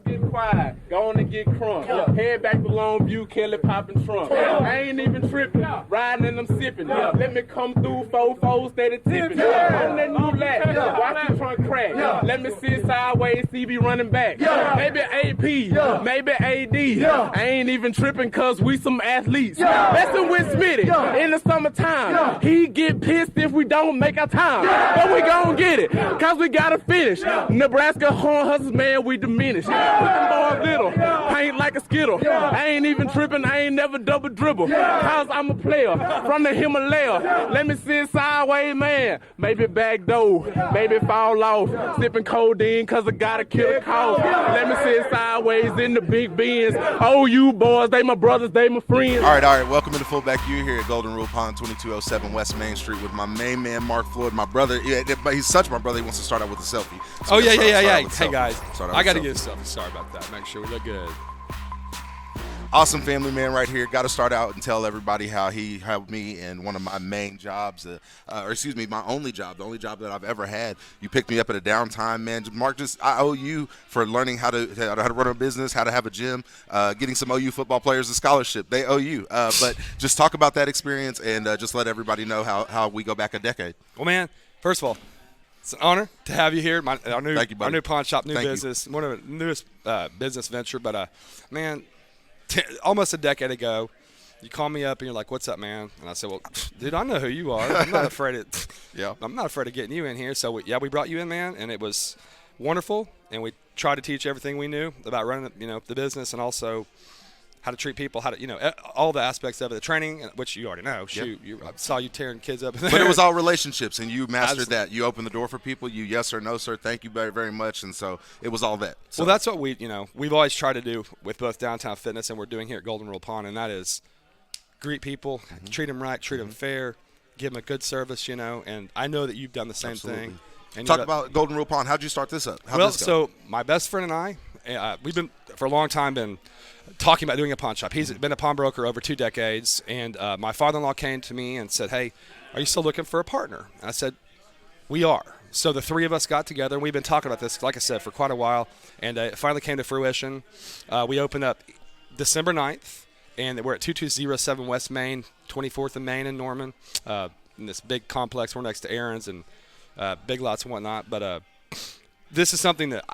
Get quiet. Go on and get crunk. Head back to Longview, Kelly popping trunk. I ain't even tripping. Riding and I'm sipping. Let me come through 4-4 steady tipping. On that new lap. Watch the trunk crack. Let me sit sideways, CB running back. Maybe AP, maybe AD. I ain't even tripping cause we some athletes. Messing with Smitty in the summertime. He get pissed if we don't make our time. But we gon' get it cause we gotta finish. Nebraska Horn Hustlers, man, we diminish. Put them boys little, paint like a skittle. I ain't even tripping, I ain't never double dribble. Cause I'm a player from the Himalaya. Let me sit sideways, man. Maybe back door, maybe fall off. Sipping codeine cause I gotta kill a cough. Let me sit sideways in the big Benz. Oh, you boys, they my brothers, they my friends. All right. Welcome to the Fullback U here at Golden Rule Pond, 2207 West Main Street with my main man, Mark Floyd, my brother. Yeah, he's such my brother, he wants to start out with a selfie. So yeah. Hey, guys, I got to get a selfie. Sorry about that. Make sure we look good. Awesome family man right here. Got to start out and tell everybody how he helped me in one of my main jobs, my only job, the only job that I've ever had. You picked me up at a downtime, man. Mark, I owe you for learning how to run a business, how to have a gym, getting some OU football players a scholarship. They owe you. But just talk about that experience and just let everybody know how we go back a decade. Well, man, first of all, it's an honor to have you here. Our new pawn shop, new Thank business, one of the newest business venture. But, man, almost a decade ago, you called me up and you're like, "What's up, man?" And I said, "Well, dude, I know who you are. I'm not afraid of getting you in here." So we brought you in, man, and it was wonderful. And we tried to teach everything we knew about running, the business, and also how to treat people, how to, all the aspects of it, the training, which you already know. Shoot, I saw you tearing kids up. But it was all relationships, and you mastered that. You opened the door for people. You yes or no, sir. Thank you very, very much. And so it was all that. So. Well, that's what we've always tried to do with both Downtown Fitness and we're doing here at Golden Rule Pond, and that is greet people, treat them right, treat them fair, give them a good service, and I know that you've done the same thing. And talk about Golden Rule Pond. How'd you start this up? So my best friend and I, we've been for a long time talking about doing a pawn shop. He's been a pawnbroker over 2 decades, and my father-in-law came to me and said, "Hey, are you still looking for a partner?" And I said, "We are." So the three of us got together, and we've been talking about this, like I said, for quite a while, and it finally came to fruition. We opened up December 9th, and we're at 2207 West Main, 24th and Main in Norman, in this big complex. We're next to Aaron's and Big Lots and whatnot. But this is something that,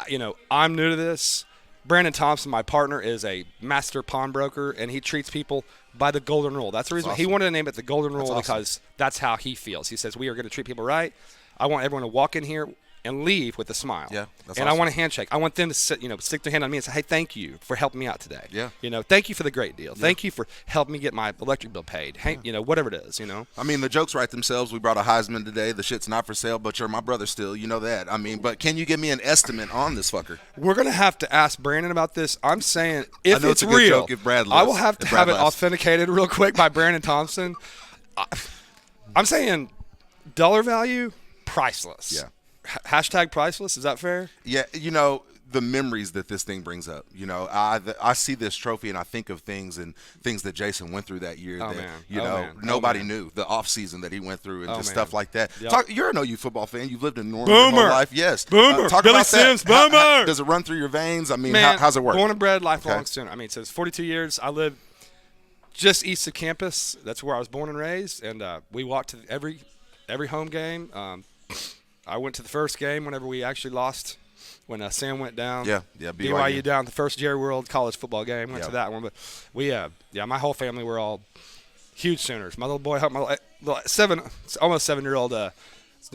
I'm new to this. Brandon Thompson, my partner, is a master pawnbroker, and he treats people by the Golden Rule. That's the reason he wanted to name it the Golden Rule, because that's how he feels. He says, we are going to treat people right. I want everyone to walk in here and leave with a smile. Yeah, that's and I want a handshake. I want them to stick their hand on me and say, "Hey, thank you for helping me out today." Yeah. Thank you for the great deal. Yeah. Thank you for helping me get my electric bill paid. Hey, whatever it is, I mean, the jokes write themselves. We brought a Heisman today. The shit's not for sale, but you're my brother still. You know that. I mean, but can you give me an estimate on this fucker? We're going to have to ask Brandon about this. I'm saying if it's a good real, joke if Brad I will have to have it authenticated real quick by Brandon Thompson. I'm saying dollar value, priceless. Yeah. Hashtag priceless. Is that fair? Yeah. The memories that this thing brings up. I see this trophy and I think of things that Jason went through that year nobody knew, the off season that he went through and stuff like that. Yep. You're an OU football fan. You've lived in Norman your whole life. Yes. Boomer. Talk Billy about Sims. that. Boomer. Does it run through your veins? I mean, man, how's it work? Born and bred, lifelong student. I mean, it says 42 years. I live just east of campus. That's where I was born and raised, and we walked to every home game. I went to the first game whenever we actually lost when Sam went down. Yeah, BYU down, the first Jerry World college football game. Went to that one. But we, my whole family were all huge Sooners. My little boy, my little almost 7-year-old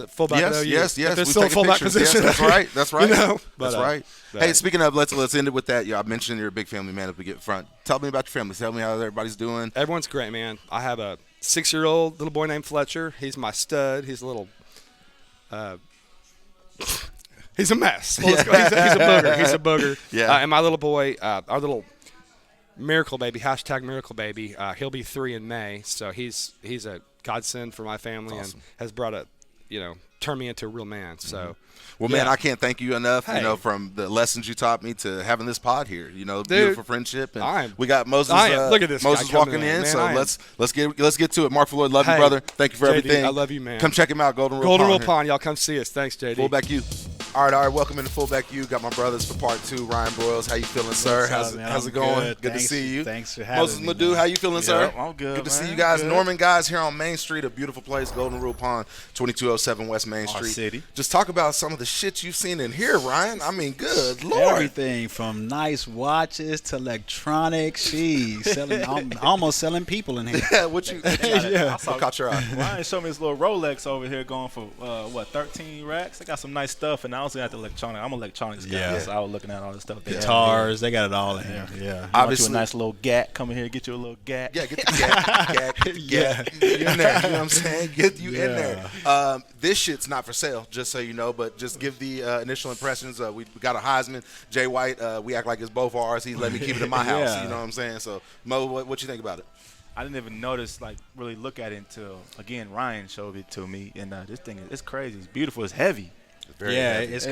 fullback. Yes. It's still a fullback position. Yes, that's right. That's right. Hey, speaking of, let's end it with that. I mentioned you're a big family man. If we get front, tell me about your family. Tell me how everybody's doing. Everyone's great, man. I have a 6-year-old little boy named Fletcher. He's my stud. He's a little. He's a mess. He's a booger. He's a booger. Yeah. And my little boy, our little miracle baby, hashtag miracle baby, he'll be 3 in May. So he's a godsend for my family and has brought turned me into a real man. So, well, man, I can't thank you enough. Hey. From the lessons you taught me to having this pod here. Beautiful friendship, and we got Moses. Look at this Moses walking in. Man, so let's get to it. Mark Floyd, love you, brother. Thank you for JD, everything. I love you, man. Come check him out, Golden Rule Pond. Y'all come see us. Thanks, JD. Fullback U. All right. Welcome into Fullback U. Got my brothers for part 2. Ryan Broyles, how you feeling, sir? How's it going? Good to see you. Thanks for having me. Mossis, Madu, how you feeling, sir? I'm good. Good to see you man. guys. Good. Norman guys here on Main Street, a beautiful place, Golden Rule Pond, 2207 West Main Street. City. Just talk about some of the shit you've seen in here, Ryan. I mean, good Lord. Everything from nice watches to electronics. I'm almost selling people in here. Yeah, what you? I saw What caught your eye? Ryan showed me his little Rolex over here going for 13 racks. They got some nice stuff, and I was at the electronics. I'm an electronics guy, Yeah. so I was looking at all this stuff. Guitars, they got it all in here. Yeah. Obviously, Obviously- a nice little GAT. Come in here, get you a little GAT. Yeah, get the get you in there. You know what I'm saying? Get you in there. This shit's not for sale, just so you know. But just give the initial impressions. We got a Heisman, Jay White. We act like it's both ours. He let me keep it in my house. Yeah. You know what I'm saying? So Mo, what you think about it? I didn't even notice, really look at it until again Ryan showed it to me, and this thing it's crazy. It's beautiful. It's heavy. Very Yeah, heavy. it's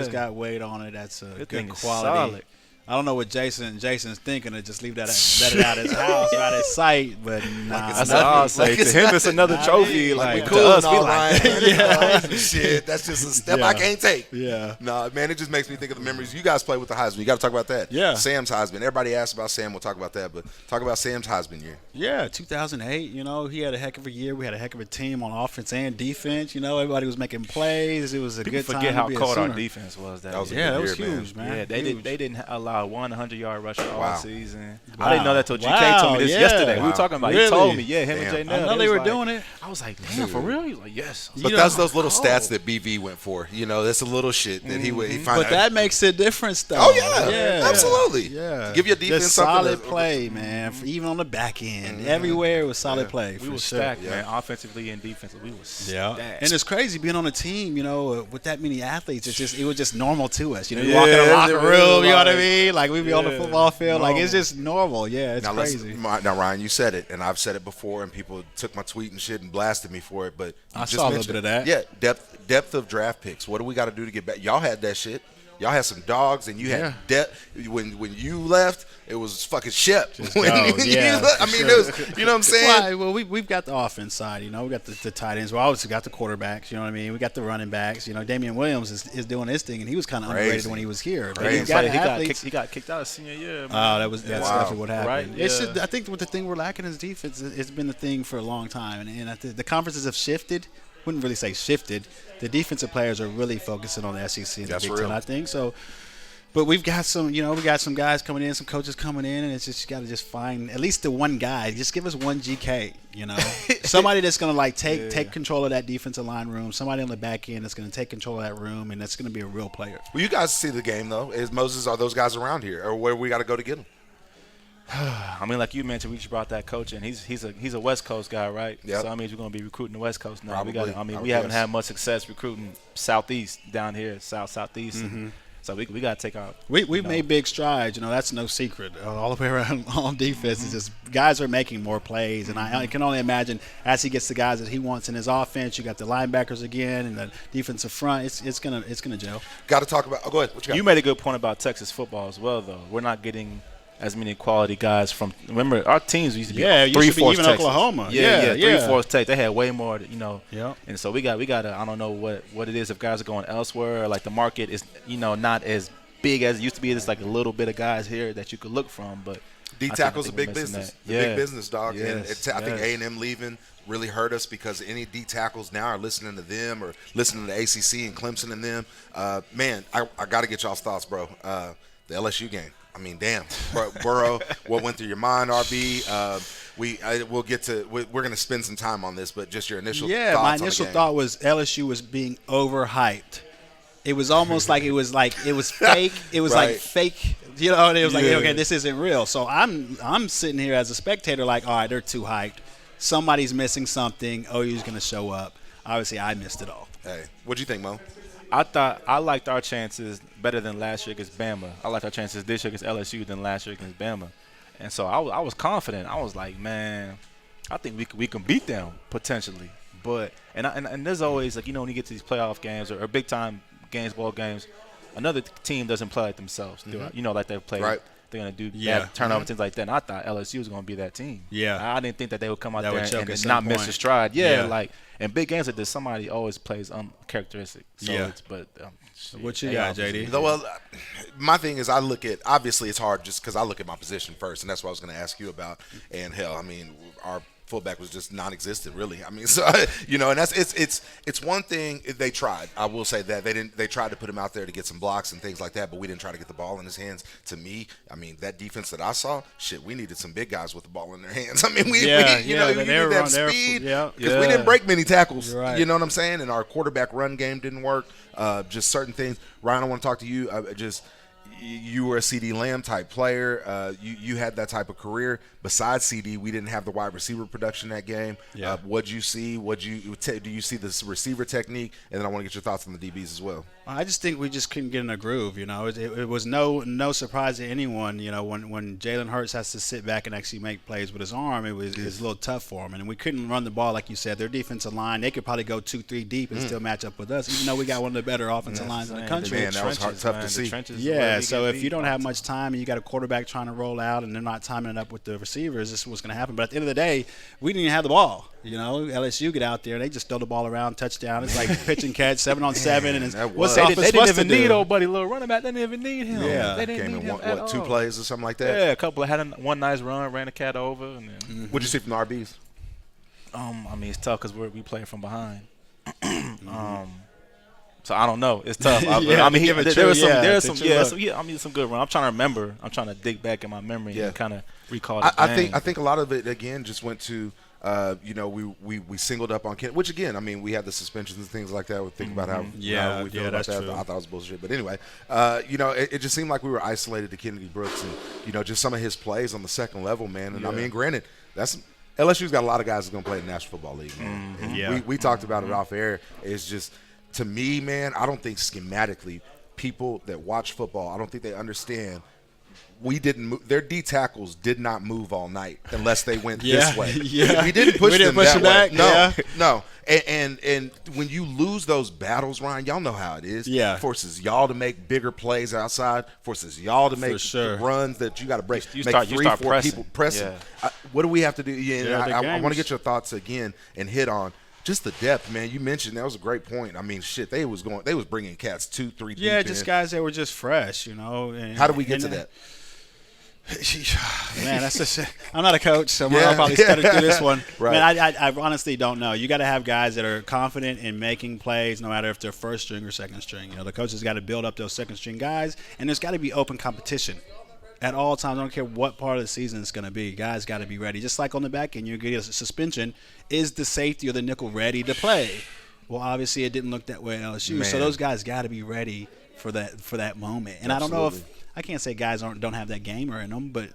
got weight on it. That's a This good thing is quality. solid. I don't know what Jason's thinking to just let it out his house, out his sight, but nah. That's what I'll say. To him, it's another I trophy. mean, Like We to cool us, and we all, like. Ryan. Shit, that's just a step I can't take. Yeah. No, man, it just makes me think of the memories. You guys play with the Heisman. You got to talk about that. Yeah. Sam's Heisman. Everybody asks about Sam. We'll talk about that. But talk about Sam's Heisman year. Yeah, 2008, he had a heck of a year. We had a heck of a team on offense and defense. Everybody was making plays. It was a People good time forget to how be a cold our Sooner. defense was that That was a year. Yeah, good that was year, man. huge, man. Yeah, they Huge. didn't allow 100-yard rusher all Wow. season. Wow. I didn't know that till GK Wow, told me this yeah. yesterday. We Wow. were talking about. He Really? told me, him Damn. and Jay I Nell. know they were doing it. I was like, damn, for real? He was like, yes. But You that's know, those little cold. stats that BV went for. That's a little shit that he would. He find But that makes a difference, though. Oh, yeah. Absolutely. Yeah. To give your defense Just something solid that- play, man. Even on the back end, everywhere it was solid play. We for were sure. stacked, Yeah. man. Offensively and defensively, we were Yeah, stacked. and it's crazy being on a team, with that many athletes. It was just normal to us. You Yeah, walk in the it locker was room, you know what I like- mean? Like we'd be on the Yeah, football field, like it's normal. just normal. Yeah, it's Now, crazy. now, Ryan, you said it, and I've said it before, and people took my tweet and shit and blasted me for it. But you I just saw a little mentioned bit it. of that. Yeah, depth of draft picks. What do we got to do to get back? Y'all had that shit. Y'all had some dogs, and you had depth. When you left, it was fucking shit. go, yeah, I mean, it was. You know what I'm saying? Well, we've got the offense side, we got the tight ends. We obviously got the quarterbacks, you know what I mean? We got the running backs. Damian Williams is doing his thing, and he was kind of underrated when he was here. But Crazy. we've got he athletes. got kicked out of senior year. Man. Oh, that's definitely what happened. Right, It's yeah. just, I think what the thing we're lacking is defense. It's been the thing for a long time, and I think the conferences have shifted. Wouldn't really say shifted. The defensive players are really focusing on the SEC and That's the Big real. Ten, I think. So, but we've got some, we got some guys coming in, some coaches coming in, and it's just you got to just find at least the one guy. Just give us one GK, somebody that's going to take control of that defensive line room. Somebody on the back end that's going to take control of that room, and that's going to be a real player. Well, you guys see the game though. Is Moses? Are those guys around here, or where we got to go to get them? I mean, like you mentioned, we just brought that coach in. He's a West Coast guy, right? Yep. So I mean, we're going to be recruiting the West Coast now. Probably. I we would haven't guess. had much success recruiting Southeast down here, Southeast. So we got to take our. We've made big strides. That's no secret. All the way around on defense, it's just guys are making more plays, and I can only imagine as he gets the guys that he wants in his offense. You got the linebackers again, and the defensive front. It's gonna gel. Got to talk about. Oh, go ahead. What you got? You made a good point about Texas football as well, though. We're not getting as many quality guys from. Remember, our teams used to be Yeah, it used to be three-fourths even Texas. Oklahoma. Yeah, Yeah. three-fourths Texas. They had way more, Yeah. And so we got to. I don't know what it is if guys are going elsewhere. Or like the market is, not as big as it used to be. There's like a little bit of guys here that you could look from, but D tackle's a big business. The big business, dog. Yes, And I think A&M leaving really hurt us because any D tackles now are listening to them or listening to ACC and Clemson and them. Man, I got to get y'all's thoughts, bro. The LSU game. I mean, damn. Burrow, what went through your mind, RB? We'll get to. We're going to spend some time on this, but just your initial thoughts Yeah, my on the initial game. thought was LSU was being overhyped. It was almost like it was fake. It was like Right. fake. And it was like, Yeah. okay, this isn't real. So I'm sitting here as a spectator, like, all right, they're too hyped. Somebody's missing something. OU's going to show up. Obviously, I missed it all. Hey, what'd you think, Mo? I liked our chances better than last year against Bama. I liked our chances this year against LSU than last year against Bama, and so I was confident. I was like, man, I think we can beat them potentially. But and there's always like when you get to these playoff games or big time games, ball games, another team doesn't play like themselves. Like they play Right. They're gonna do Yeah. bad turnover things like that. And I thought LSU was gonna be that team. Yeah. I didn't think that they would come out That there would choke and at some not miss point. a stride. Yeah, Yeah. like in big games like this, somebody always plays uncharacteristic. So Yeah. it's shit, What you they got, obviously- JD? Well, my thing is, I look at, obviously it's hard just because I look at my position first, and that's what I was going to ask you about. And hell, I mean, our fullback was just non-existent, really. I mean, so and that's it's one thing they tried. I will say that they tried to put him out there to get some blocks and things like that, but we didn't try to get the ball in his hands. To me, I mean, that defense that I saw, shit, we needed some big guys with the ball in their hands. I mean, we you need that speed because we didn't break many tackles. Right. You know what I'm saying? And our quarterback run game didn't work. Just certain things. Ryan, I want to talk to you. You were a CD Lamb type player. You had that type of career. Besides CD, we didn't have the wide receiver production that game. Yeah. What'd you see? Do you see this receiver technique? And then I want to get your thoughts on the DBs as well. I just think we just couldn't get in a groove. It was no surprise to anyone. When Jalen Hurts has to sit back and actually make plays with his arm, it was a little tough for him. And we couldn't run the ball like you said. Their defensive line, they could probably go 2-3 deep and still match up with us, even though we got one of the better offensive lines in the country. Man, that was tough to see. Yeah, so if you don't have much time and you got a quarterback trying to roll out and they're not timing it up with the receivers, this is what's going to happen. But at the end of the day, we didn't even have the ball. LSU get out there, they just throw the ball around, touchdown. It's like pitch and catch, 7-on-7, and it's what's the offense They didn't supposed to even need do? old buddy little running back. They didn't even need him. Yeah. They didn't Came need in him at all. 2 plays or something like that. Yeah, a couple had one nice run, ran a cat over, and then What'd you see from the RBs? I mean, it's tough because we play from behind. So I don't know. It's tough. Yeah, I mean, there was some good run. I'm trying to remember. I'm trying to dig back in my memory and kind of recall. I think a lot of it again just went to we singled up on Ken, which again, I mean, we had the suspensions and things like that. We think about how we feel about that's that. true. I thought it was bullshit, but anyway, it just seemed like we were isolated to Kennedy Brooks and just some of his plays on the second level, man. And I mean, granted, that's LSU's got a lot of guys that's gonna play in the National Football League, man. And we talked about it off air. It's just, to me, man, I don't think schematically people that watch football, I don't think they understand. We didn't move. Their D tackles did not move all night unless they went this way. Yeah. We didn't push them that way. Back. No. And when you lose those battles, Ryan, y'all know how it is. Yeah. Forces y'all to make bigger plays outside. Forces y'all to make the runs that you got to break. You make start 3-4 pressing. people pressing. Yeah. What do we have to do? I want to games. get your thoughts again and hit on just the depth, man. You mentioned that was a great point. I mean, shit, they was bringing cats 2-3 deep. Yeah, just guys that were just fresh, And, how do we get to that? Man, that's just – I'm not a coach, so I'll probably stutter through this one. Right. Man, I honestly don't know. You got to have guys that are confident in making plays no matter if they're first string or second string. The coaches got to build up those second string guys, and there's got to be open competition at all times. I don't care what part of the season it's going to be. Guys got to be ready. Just like on the back end, you get a suspension. Is the safety or the nickel ready to play? Well, obviously it didn't look that way at LSU. Man. So those guys got to be ready for that moment. And I don't know if – I can't say guys don't have that gamer in them, but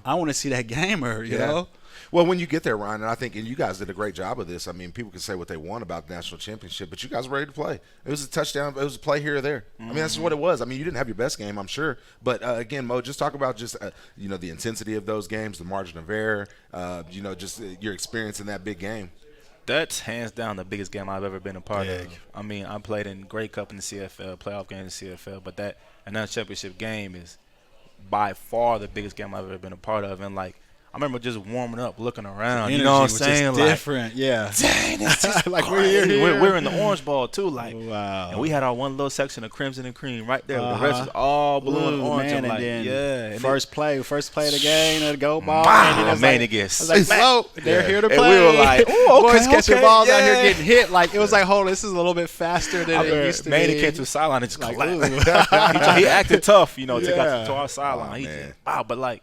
I want to see that gamer, you know? Well, when you get there, Ryan, and I think, and you guys did a great job of this. I mean, people can say what they want about the national championship, but you guys were ready to play. It was a touchdown. It was a play here or there. I mean, that's what it was. I mean, you didn't have your best game, I'm sure. But, again, Mo, just talk about just, the intensity of those games, the margin of error, just your experience in that big game. That's hands down the biggest game I've ever been a part of. I mean, I played in Grey Cup in the CFL, playoff game in the CFL, but that another championship game is by far the biggest game I've ever been a part of. And, I remember just warming up, looking around. You know what I'm saying? Different, yeah. Dang, it's just like we're in the Orange Bowl too, wow. And we had our one little section of crimson and cream right there. The rest was all blue and orange. Man, and then first play of the game, the goal ball. It gets they're here to play. And we were like, boys catching balls out here getting hit. Like it was like, hold on, this is a little bit faster than it used to be. Man, he came to the sideline and just collapsed. He acted tough, to get to our sideline. But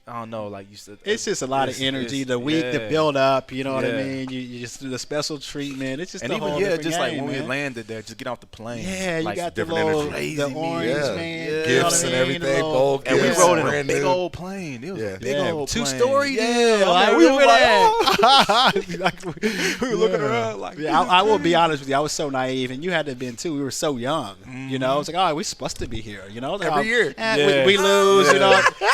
I don't know, you said. It's just a lot of energy. The week, the build up, you know what I mean? You just do the special treatment. It's just and a whole different just game, when man. we landed there, just get off the plane. Yeah, you got the different energy. The orange, man. Gifts and everything. Bowl and we gifts, rode in a big old plane. It was a big old plane. 2-story deal. We were we were looking around I will be honest with you. I was so naive, and you had to have been too. We were so young. It's like, we're supposed to be here. Every year. We lose.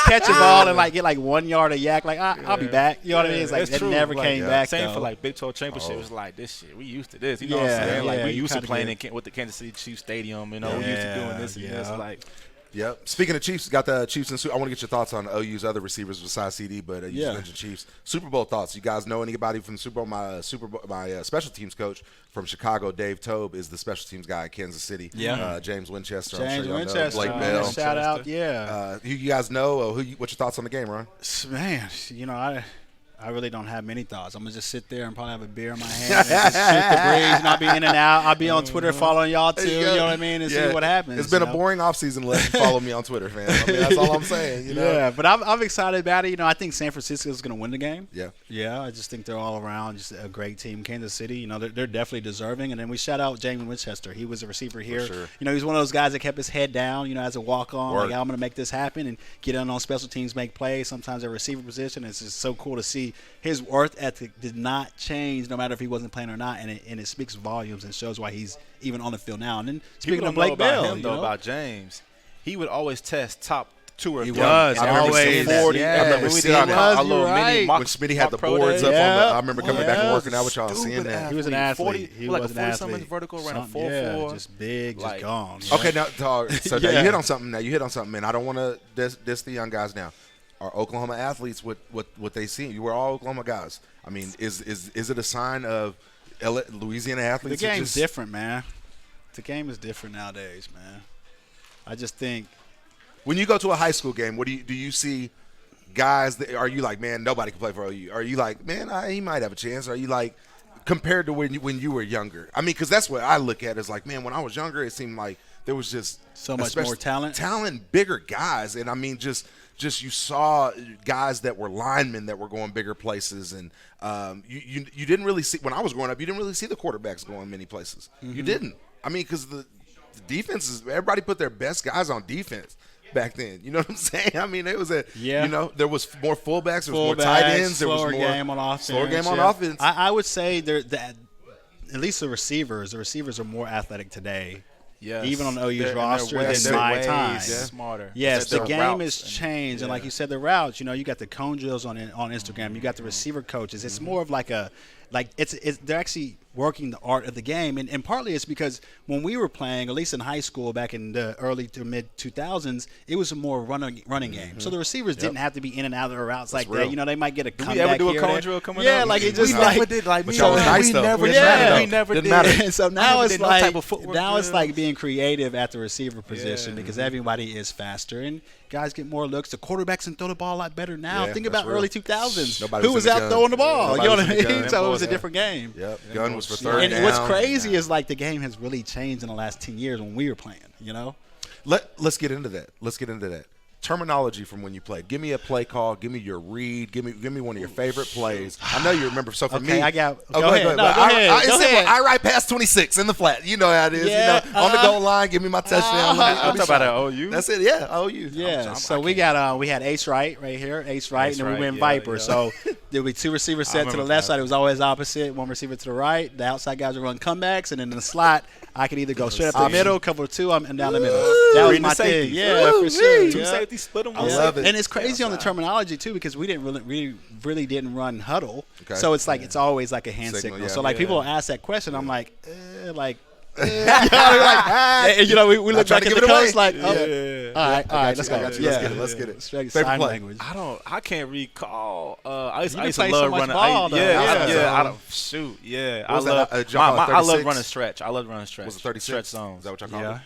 Catch a ball and get 1 yard of yak. I'll be back. You know what I mean? It's like it never came back. Same for Big 12 championship. It was this shit. We used to this. You know what I'm saying? We used to playing with the Kansas City Chiefs Stadium. We used to doing this and this. Yep. Speaking of Chiefs, got the Chiefs and I want to get your thoughts on OU's other receivers besides CD, but you just mentioned Chiefs. Super Bowl thoughts. You guys know anybody from the Super Bowl? My special teams coach from Chicago, Dave Tobe, is the special teams guy in Kansas City. Yeah. James Winchester. James I'm sure y'all Winchester. know. Blake Bell. Shout out. Yeah. You guys know? What's your thoughts on the game, Ron? Man, I really don't have many thoughts. I'm going to just sit there and probably have a beer in my hand and just shoot the breeze. I'll be in and out. I'll be on Twitter following y'all, too. You know what I mean? And see what happens. It's been a boring offseason unless you follow me on Twitter, man. I mean, that's all I'm saying. Yeah, but I'm excited about it. I think San Francisco is going to win the game. Yeah. Yeah, I just think they're all around just a great team. Kansas City, they're definitely deserving. And then we shout out James Winchester. He was a receiver here. Sure. He's one of those guys that kept his head down, as a walk-on. Work. Like, I'm going to make this happen and get in on special teams, make plays, sometimes at receiver position. It's just so cool to see his worth ethic did not change no matter if he wasn't playing or not, and it speaks volumes and shows why he's even on the field now. And then speaking of Blake Bell, about James, he would always test top 2 or 3. He was. I remember always. seeing that. 40. I remember we seeing did that. our little mini mock, When Smitty had the pro boards day. up on Yeah. I remember coming back and working out with y'all and seeing that. He was an athlete. He like was a an 40-something athlete. vertical, ran a 4.4. Yeah, just big, just Like, gone. Okay, now, dog, so now Yeah. you hit on something. And I don't want to diss the young guys now. Are Oklahoma athletes what they see? You were all Oklahoma guys. I mean, is it a sign of Louisiana The athletes? game's different, man. The game is different nowadays, man. I just think When you go to a high school game, what do you see? Guys, are you like, man, nobody can play for OU? Are you like, man, he might have a chance? Are you like, compared to when you were younger? I mean, because that's what I look at is like, man, when I was younger, it seemed like there was just so much more talent, bigger guys, and I mean, just you saw guys that were linemen that were going bigger places, and you didn't really see when I was growing up. You didn't really see the quarterbacks going many places. You didn't. I mean, because the defenses, everybody put their best guys on defense back then. You know what I'm saying? I mean, it was there was more fullbacks, there was more tight ends, there was more game on offense. Slower game on offense. I would say that at least the receivers are more athletic today. Yes. Even on OU's roster they're than my ways time. smarter. Yes, the Their game routes has changed, and like you said, the routes. You got the cone drills on Instagram. You got the receiver coaches. It's more of they're actually working the art of the game, and partly it's because when we were playing, at least in high school back in the early to mid 2000s, it was a more running game. So the receivers didn't have to be in and out of their routes like real. that. They might get a comeback. Did we ever do a here cone or there. drill coming Yeah, up? like it just we like. never did. Like, But y'all was nice, though. never We did. never We never Didn't did. matter. And so I now never it's did no like type of footwork it's drill. like being creative at the receiver position because everybody is faster and guys get more looks. The quarterbacks can throw the ball a lot better now. Yeah, Think that's about real. early 2000s. Nobody Who was was in the out gun. throwing the ball? Nobody You know was what I in the mean? gun. So it was a Yeah. different game. Yep, gun was for third And down. what's crazy is like the game has really changed in the last 10 years when we were playing. Let's get into that. Terminology from when you played. Give me a play call. Give me your read. Give me one of your favorite plays. I know you remember. So for me, I got. go Go ahead. ahead. No, go ahead. It's Go simple. ahead. I write past 26 in the flat. You know how it is. Yeah, on the goal line. Give me my touchdown. I'm talking about an OU. That's it. Yeah, OU. Yeah, so we had Ace Wright right here, Ace Wright, and then we Wright, went yeah, Viper. yeah. So there would be two receivers set to the remember left that. side. It was always opposite. One receiver to the right. The outside guys would run comebacks, and then in the slot, I could either go straight up the middle, cover two, and down the middle. That was Reading my the thing. safeties. Yeah, for sure. Two Yeah. safeties, split them. I love it. And it's crazy on the terminology too because we didn't really didn't run huddle. Okay. So it's like it's always like a hand Signal, signal. yeah. So like Yeah. people ask that question, I'm like, we look trying back to at give the it away. coach like, Yeah. all right, let's go. I got you. Let's get it. Straight Favorite sign play. language. I can't recall. I used You to play love so much running. ball, though. I don't shoot. Yeah, What was I that, love. jump ball, I love 36? running stretch. I love running stretch. Was it 36? Stretch zones. Is that what y'all call Yeah. it?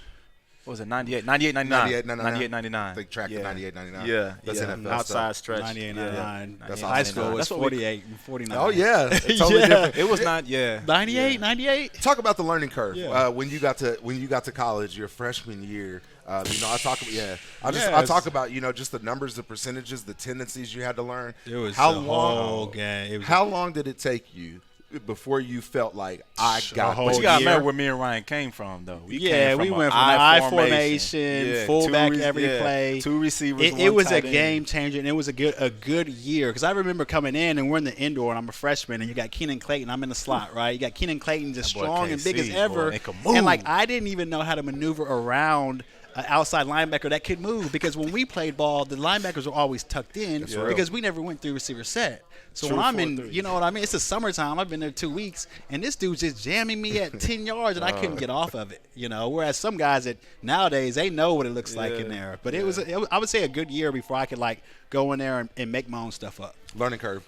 What was it? 98, 99. I think track to 98, 99. Yeah, That's yeah. NFL Outside stuff. stretch. 98, Yeah. 99. That's High school was That's what we- 48 and 49. Oh yeah, it's totally Yeah. different. It was not. Yeah. 98, 98. Talk about the learning curve. Yeah. When you got to college, your freshman year. I talk about just the numbers, the percentages, the tendencies you had to learn. It was how the long? whole game. How long did it take you before you felt like I got? whole But you gotta year. remember where me and Ryan came from, though. We went from I formation, fullback every play. two receivers. It was a tight end. game changer, and it was a good year because I remember coming in and we're in the indoor, and I'm a freshman, and you got Keenan Clayton. I'm in the slot, right? You got Keenan Clayton just That boy strong and big as KC, ever, boy, he can move. and like I didn't even know how to maneuver around an outside linebacker that could move, because when we played ball, the linebackers were always tucked in because we never went through receiver set. So when I'm in, you know what I mean? It's the summertime. I've been there 2 weeks, and this dude's just jamming me at 10 yards, and I couldn't get off of it, you know. Whereas some guys that nowadays, they know what it looks like in there. But it was, I would say, a good year before I could, like, go in there and make my own stuff up. Learning curve.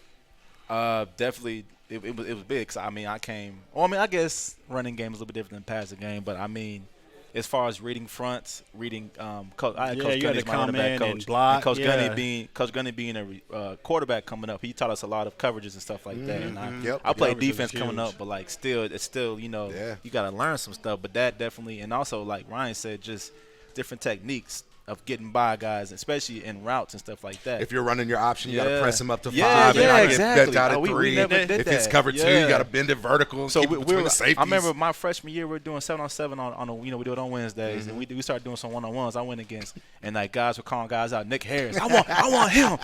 Definitely, it was big. 'Cause, I mean, I guess running game is a little bit different than passing game, but I mean, as far as reading fronts, reading, Coach Gunny is my running back coach. And block, Coach Gunny being a quarterback coming up, he taught us a lot of coverages and stuff like that. And I played defense coming up, but like it's still you know you got to learn some stuff. But that definitely, and also like Ryan said, just different techniques of getting by guys, especially in routes and stuff like that. If you're running your option, you got to press him up to 5. Yeah, and not exactly. get out of 3. We never did if it's that. cover 2, you got to bend it vertical. And So keep it between the safeties. I remember my freshman year, we were doing 7-on-7 on a, we do it on Wednesdays, and we started doing some 1-on-1s. I went against, and like guys were calling guys out. Nick Harris, I want him.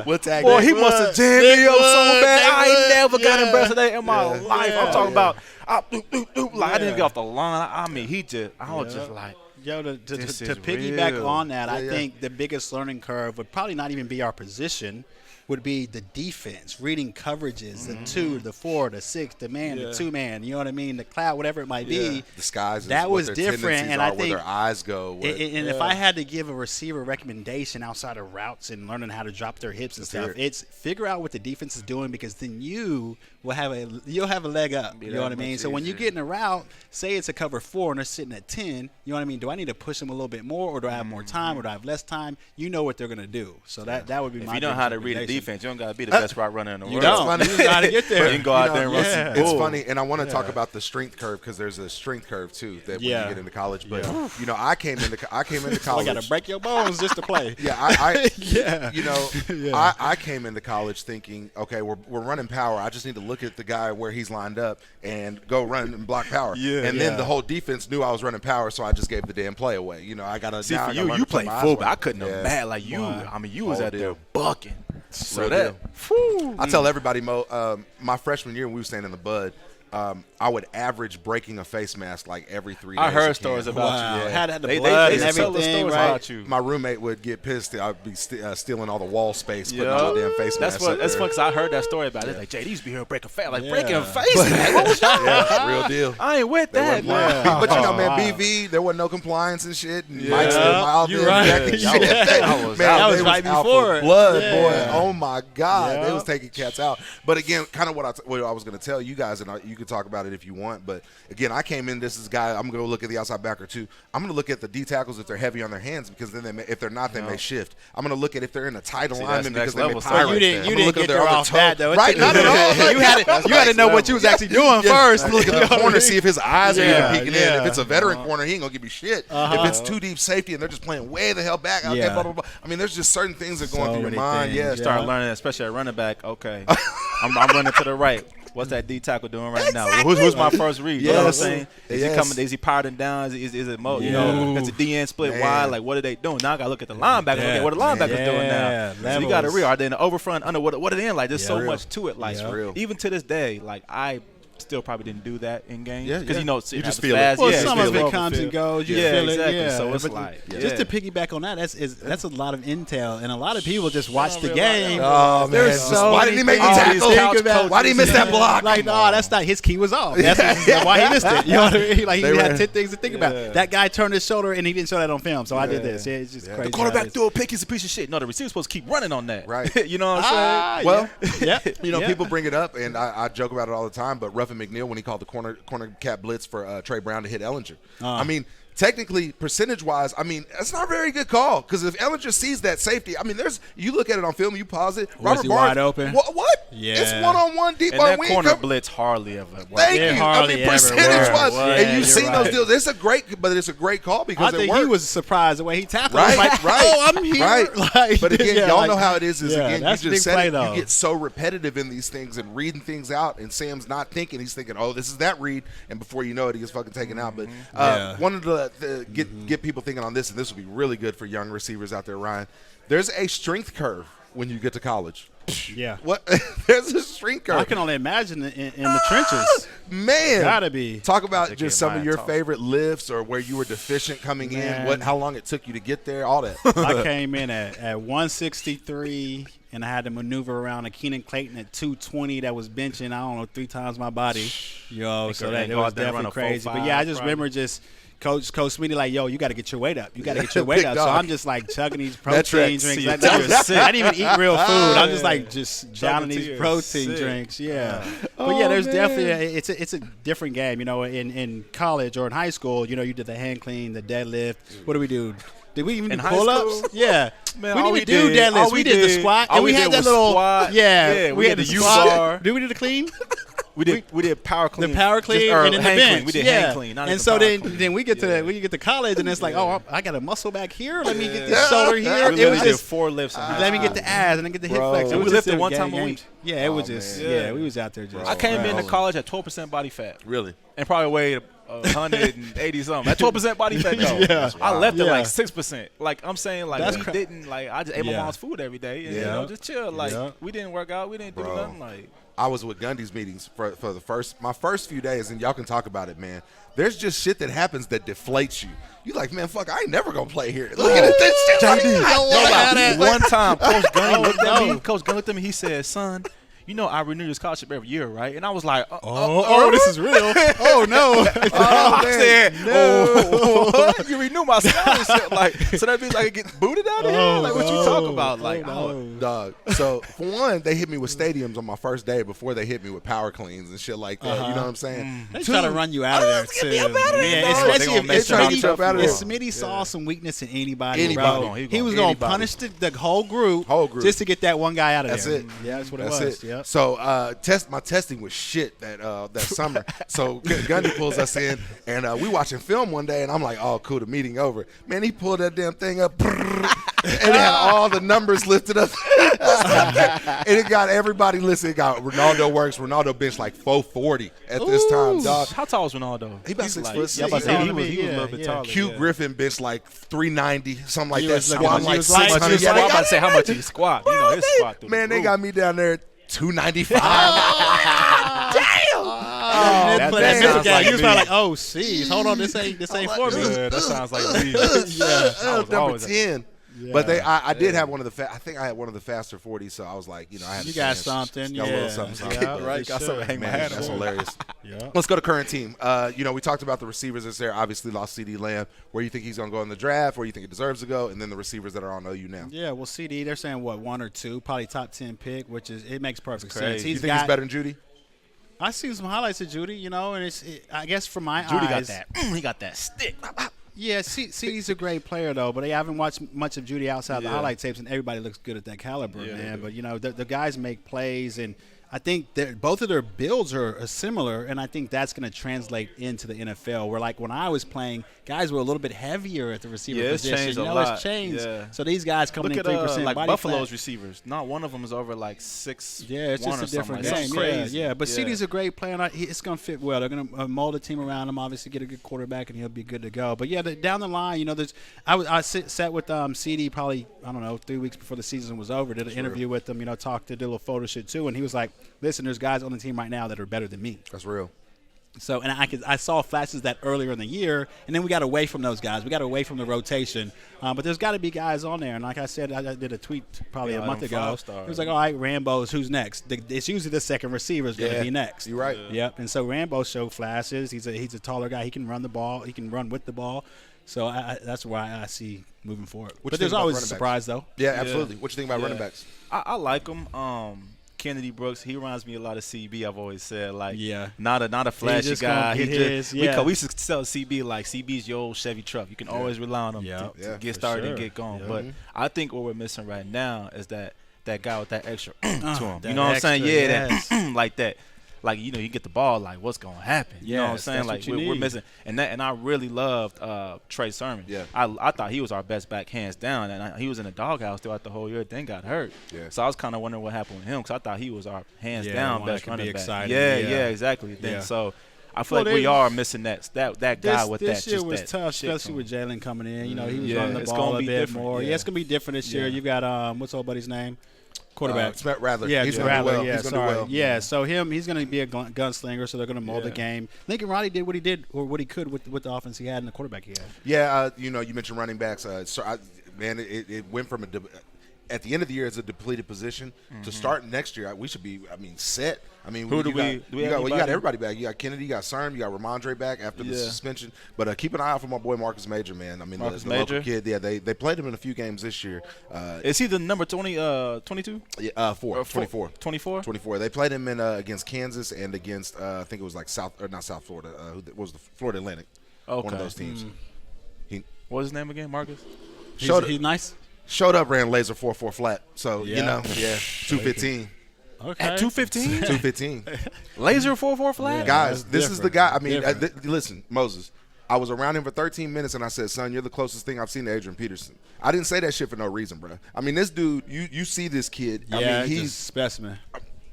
We'll tag Boy, that. he must have jammed me up so bad. I ain't never got embarrassed of that in my life. I'm talking about, I didn't get off the line. I mean, I was just like. Yo, to piggyback on that, I think the biggest learning curve would probably not even be our position, would be the defense, reading coverages, the 2, the 4, the 6, the man, the 2-man, you know what I mean, the cloud, whatever it might be. Disguises, that was what their different, and are, I think where their eyes go. And if I had to give a receiver a recommendation outside of routes and learning how to drop their hips and stuff, it's figure out what the defense is doing, because then you'll have a leg up. You know what I mean? So when you get in a route, say it's a cover 4 and they're sitting at 10, you know what I mean? Do I need to push them a little bit more, or do I have more time, or do I have less time? You know what they're going to do. So that would be my. If you know how to read a defense, you don't got to be the best route runner in the world. You don't. You got to get there. You can go out there and run some It's funny, and I want to talk about the strength curve, because there's a strength curve too that when you get into college. But you know, I came into college. I got to break your bones just to play. I came into college thinking, okay, we're running power. I just need to look at the guy where he's lined up and go run and block power. And then the whole defense knew I was running power, so I just gave the damn play away. You know, I got to see for you played fullback. I couldn't have mad like you. I mean, you was out there bucking. So that, I tell everybody, Mo, my freshman year when we were staying in the Bud, I would average breaking a face mask like every 3 days. I heard stories about you. Had the blood and everything, right? About you. My roommate would get pissed. I'd be stealing all the wall space, putting all the damn face masks. That's fun, because I heard that story about it. Like, Jay, these be here breaking face, like breaking face mask. What was that? Real deal. I ain't with that, man. But you know, man, BV, there wasn't no compliance and shit. And Mike's mild you're right. and shit. That was right before blood, boy. Oh my God, they was taking cats out. But again, kind of what I was going to tell you guys, and you could talk about it if you want. But again, I came in. This is guy. I'm going to look at the outside backer too. I'm going to look at the D tackles if they're heavy on their hands, because then if they're not, they may shift. I'm going to look at if they're in a tight alignment, because they may pirate. You didn't get there off that though, right? Not at all. You had to know what you was actually doing first. I'm looking at the corner, see if his eyes are even peeking in. If it's a veteran corner, he ain't gonna give you shit. If it's too deep safety and they're just playing way the hell back, okay, blah blah blah. I mean, there's just certain things that go through your mind. You start learning, especially at running back. Okay, I'm running to the right. What's that D tackle doing right now? Who's my first read? You know what I'm saying? Is he coming? Is he piloting down? Is it Mo? You know, that's a DN split wide. Like, what are they doing? Now I got to look at the linebacker. Look at what the linebacker's doing now. So you got to read. Are they in the over front, under? What are they in? Like, there's so much to it. Like, even to this day, like I still probably didn't do that in games, because you know you just feel it. Well, some of it comes and goes. You feel exactly. it. So it's like just to piggyback on that, that's a lot of intel, and a lot of people just watch the game. Oh man, why didn't he make the tackle? Why did he miss that block? Like, no, that's not his key was off. That's why he missed it. You know what I mean? Like, he had 10 things to think about. That guy turned his shoulder and he didn't show that on film, so I did this. Yeah, it's just crazy. The quarterback threw a pick. He's a piece of shit. No, the receiver's supposed to keep running on that. Right. You know what I'm saying? Well, you know, people bring it up, and I joke about it all the time. But Ruffin McNeil, when he called the corner cap blitz for Trey Brown to hit Ellinger, I mean, technically, percentage-wise, I mean, that's not a very good call, because if Ellinger sees that safety, I mean, you look at it on film, you pause it. Robert Barnes, wide open? What? Yeah. It's one-on-one deep ball. And that corner blitz hardly ever works. Thank you. I mean, percentage-wise, and you've seen those deals. It's a great call, because I think he was surprised the way he tackled. Right, like, right. Oh, I'm here. Right. Like, but again, y'all know how it is. Again, you just said it. You get so repetitive in these things and reading things out, and Sam's not thinking. He's thinking, oh, this is that read, and before you know it, he gets fucking taken out. But one of the get people thinking on this, and this will be really good for young receivers out there, Ryan. There's a strength curve when you get to college. Yeah. What? There's a shrink curve. I can only imagine in the trenches. Man, Gotta be. Talk about They just get some of your mine favorite lifts or where you were deficient coming in. Man. How long it took you to get there, all that. I came in at 163, and I had to maneuver around a Keenan Clayton at 220 that was benching, I don't know, 3 times my body. Yo, so that it was definitely crazy. But yeah, I just remember just Coach Smitty like, yo, you got to get your weight up. You got to get your weight Big up. dog. So I'm just like chugging these protein Metrics. drinks. Your I tears sick. didn't even eat real food. I'm just like downing these tears protein sick. drinks. Yeah. But yeah, there's definitely it's a different game. You know, in college or in high school, you know, you did the hand clean, the deadlift. What do we do? Did we even In do high pull-ups? school? Yeah. Man, we all didn't we even do did- deadlifts. all We we did the did- squat. all And we we had did that was little squat. Yeah, Yeah, we we had did the the squat. U-bar. Did we do the clean? We did power clean. The power clean or and then the hand bench. clean. We did yeah. hand clean. Not And even so power then clean. we get to college and it's like, oh, I got a muscle back here. Let me get this shoulder here. We It literally was did just 4 lifts. in high let me school. get the abs and then get the hip Bro. flex. And we was lifted just one game time a games. week. Yeah, it was Oh, just man. we was out there just. I came into Rolling. college at 12% body fat. Really? And probably weighed 180 something. At 12% body fat though. Yeah. I left at Yeah. like 6%. Like I'm saying, like That's we didn't like I just ate my Yeah. mom's food every day and you Yeah. know just chill. Like Yeah. we didn't work out, we didn't do Bro. nothing. Like I was with Gundy's meetings for my first few days, and y'all can talk about it, man. There's just shit that happens that deflates you. You like, man, fuck, I ain't never gonna play here. Look at this shit. JD, I don't wanna have that. one time, Coach Gunny looked at no. me. Coach Gunny looked at me. He said, "Son, you know I renew your scholarship every year, right?" And I was like, this is real. Oh no. I said, "Oh, you renew my scholarship? Like, so that means I could get booted out of here? Oh, Like, what you no. talk about? Like, Oh, Dog. So for one, they hit me with stadiums on my first day before they hit me with power cleans and shit like that. You know what I'm saying? They try to run you out of there too. me up out of there, Yeah, dog. especially They gonna if mess you up out of there. Smitty saw some weakness in anybody. Anybody. Bro. He He was gonna- going to punish the whole group, Whole group. just to get that one guy out of That's there. it. Yeah, that's what That's it was. it. Yep. So my testing was shit that summer. So Gundy pulls us in, and we watching film one day, and I'm like, oh, cool, the meeting over. Man, he pulled that damn thing up, and it had all the numbers lifted up, and it got everybody listening. It got Ronaldo works. Ronaldo bench like 440 at this time, dog. how tall is Ronaldo? He about He's 6'6". Yeah, I was about to say, Taller he than was me, a little yeah, bit yeah. taller. Q yeah. Griffin bench like 390, something like He that. was looking Squat like- like he was like- 600. Much Yeah, I'm they about got- to say how much he squat. You know, his squat. through the Man, they roof. got me down there 295. that That sounds guy, like he was me. probably like, oh, see, hold on, this ain't for me. Yeah, that sounds like me. Number always- 10. But I did have one of the I think I had one of the faster 40s, so I was like, I had You a got chance. something, Got a yeah. little something. Yeah, right? Got something to hang my Man, hat that's on. hilarious. Yeah. Let's go to current team. We talked about the receivers that's there. Obviously, lost CD Lamb. Where you think he's going to go in the draft? Where you think he deserves to go? And then the receivers that are on OU now. Yeah, well, CD, they're saying, what, 1 or 2, probably top 10 pick, which is, it makes perfect sense. crazy. You think he's better than Judy? I see some highlights of Judy, and I guess from my Judy got eyes. that. He got that stick. Yeah, CD's a great player, though, but I haven't watched much of Judy outside the Yeah. highlight tapes, and everybody looks good at that caliber, Yeah, they man. do. But, the guys make plays, and I think both of their builds are similar, and I think that's going to translate into the NFL, where, like, when I was playing, guys were a little bit heavier at the receiver Yeah, it's position. changed a It's lot. changed. Yeah. So these guys coming Look in at 3% like body Buffalo's fat. receivers. Not one of them is over like 6'1" Yeah, it's just or a different something. game. Like, that's crazy. Yeah. But CD's a great player, and it's going to fit well. They're going to mold a team around him, obviously get a good quarterback, and he'll be good to go. But, yeah, down the line, I sat with CD probably, I don't know, 3 weeks before the season was over, did an interview with him, did a little photo shoot too, and he was like, listen, there's guys on the team right now that are better than me. That's real. So, and I saw flashes that earlier in the year, and then we got away from those guys. We got away from the rotation. But there's got to be guys on there. And like I said, I did a tweet probably a month them ago. 5-stars. It was like, all right, Rambo's, who's next? It's usually the second receiver is going to be next. You're right. Yep. And so Rambo showed flashes. He's a taller guy. He can run the ball. He can run with the ball. So that's why I see moving forward. What you But think there's about always a running backs? surprise, though. Yeah, absolutely. What you think about running backs? I like him. Kennedy Brooks, he reminds me a lot of CB. I've always said, like, Yeah. not a flashy just gonna guy. get his, yeah. We used to tell CB like CB's your old Chevy truck. You can always rely on him Yeah. to get for started sure. and get going. Yeah. But I think what we're missing right now is that guy with that extra to him. that You know what I'm saying? extra, Yeah, yes. that like that. Like, you get the ball, like, what's going to happen? You know what I'm Yes, saying? that's Like, what you we're need. missing. And I really loved Trey Sermon. Yeah. I thought he was our best back, hands down. And he was in the doghouse throughout the whole year, then got hurt. Yeah. So I was kind of wondering what happened with him, because I thought he was our hands Yeah, down one that best could be running back. exciting. Yeah, Yeah. exactly. Then, Yeah. so I feel Well, like we they- are missing that guy with this that. year just was that tough, shit to especially him. with Jalen coming in. He was Yeah, running the it's ball gonna a be bit different. more. Yeah. Yeah, it's gonna be different this year. Yeah. You got what's old buddy's name? Quarterback. Rattler. Yeah, he's Rattler. going to do well. Yeah, He's going to sorry. do well. Yeah, so he's going to be a gunslinger, so they're going to mold the game. Lincoln Riley did what he did or what he could with the offense he had and the quarterback he had. Yeah, you mentioned running backs. It went from at the end of the year as a depleted position to start next year. We should be, set. You got everybody back. You got Kennedy, you got Cern, you got Ramondre back after the suspension. But keep an eye out for my boy Marcus Major, man. The local kid. Yeah, they played him in a few games this year. Is he the number 22? 24. 24? They played him in against Kansas and against I think it was like not South Florida. Who was the Florida Atlantic? Okay. One of those teams. What was his name again? Marcus. He's nice. Showed up, ran laser 4.4 flat. So 215. Okay. At 215? 215. Laser 4.4 flat? Yeah, guys, this is the guy. Listen, Moses, I was around him for 13 minutes, and I said, son, you're the closest thing I've seen to Adrian Peterson. I didn't say that shit for no reason, bro. This dude, you see this kid. Yeah, he's a specimen.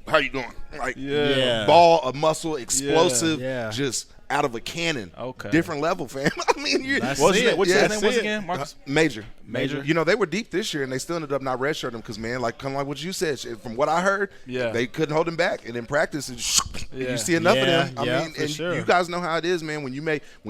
How you doing? Like, Yeah. a muscle, explosive, Yeah. just out of a cannon. Okay. Different level, fam. What's his name was again? Marcus? Major. Major. They were deep this year, and they still ended up not redshirting him because, man, kind of like what you said, from what I heard, they couldn't hold him back. And in practice, you see enough of them. You guys know how it is, man. When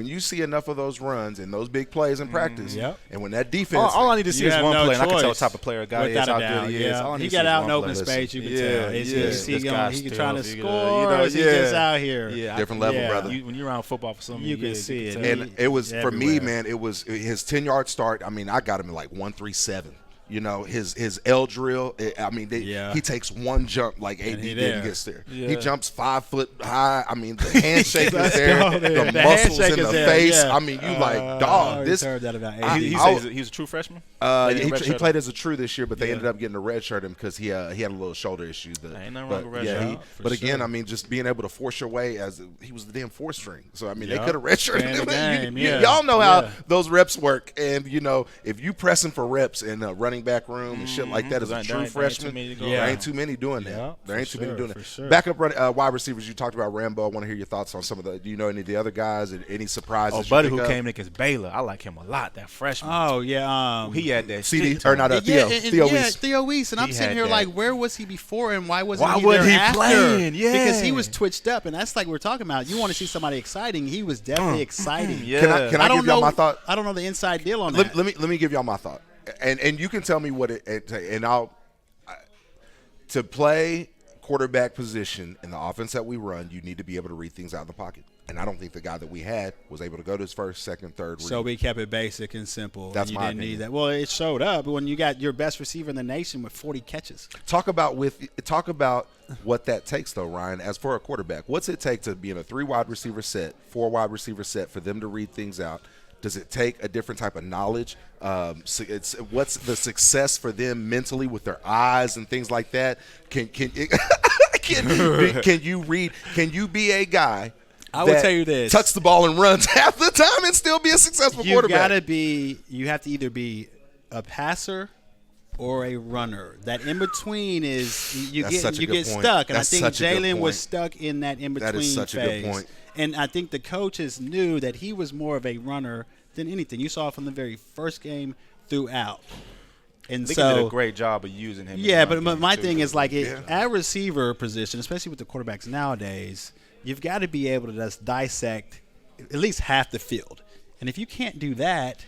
you see enough of those runs and those big plays in practice, and when that defense, all I need to see is one play, and I can tell what type of player a guy is, how good he is. He got out in open space. You can tell. Is he trying to score? Or is he just out here? Different level, brother. When you're around football for so many you can years, see it. And it was for me, man. It was his 10-yard start. I got him at like 137. His L drill. He takes one jump like AD did and gets there. Yeah. He jumps 5 foot high. The handshake is there. The muscles in the face. Yeah. You like, dog. This heard that about AD. He's a true freshman. He played as a true this year, but they ended up getting a red shirt him because he had a little shoulder issue. Ain't nothing wrong with red shirt. But again, just being able to force your way he was the damn 4th string. So they could have red shirted him. Y'all know how those reps work, and if you pressing for reps in a running back room and shit like that as a true freshman, there ain't too many doing that. There ain't too many doing that. Sure. Backup wide receivers. You talked about Rambo. I want to hear your thoughts on some of the. Do you know any of the other guys? And any surprises? Oh, buddy, who came in against Baylor. I like him a lot. That freshman. Oh yeah. He had that CD shit. or not Theo. Theo Weiss. Theo Weiss. And I'm sitting here like, where was he before, and why wasn't he wasn't there he after? playing? Yeah. Because he was twitched up, and that's like we're talking about. You want to see somebody exciting. He was definitely exciting. Yeah. Can I give y'all my thought? I don't know the inside deal on that. Let me give y'all my thought, and you can tell me what to play quarterback position in the offense that we run, you need to be able to read things out of the pocket. And I don't think the guy that we had was able to go to his first, second, third read. So we kept it basic and simple. That's you my didn't opinion. need that. Well, it showed up when you got your best receiver in the nation with 40 catches. Talk about what that takes, though, Ryan. As for a quarterback, what's it take to be in a 3 wide receiver set, 4 wide receiver set for them to read things out? Does it take a different type of knowledge? What's the success for them mentally with their eyes and things like that? Can you read? Can you be a guy? I will tell you this: tucks the ball and runs half the time and still be a successful quarterback. You have to either be a passer or a runner. That in between is you get stuck, and I think Jalen was stuck in that in between phase. That is such a good point. And I think the coaches knew that he was more of a runner than anything. You saw from the very first game throughout. And they so did a great job of using him. Yeah, but my thing is like at receiver position, especially with the quarterbacks nowadays, you've got to be able to just dissect at least half the field. And if you can't do that,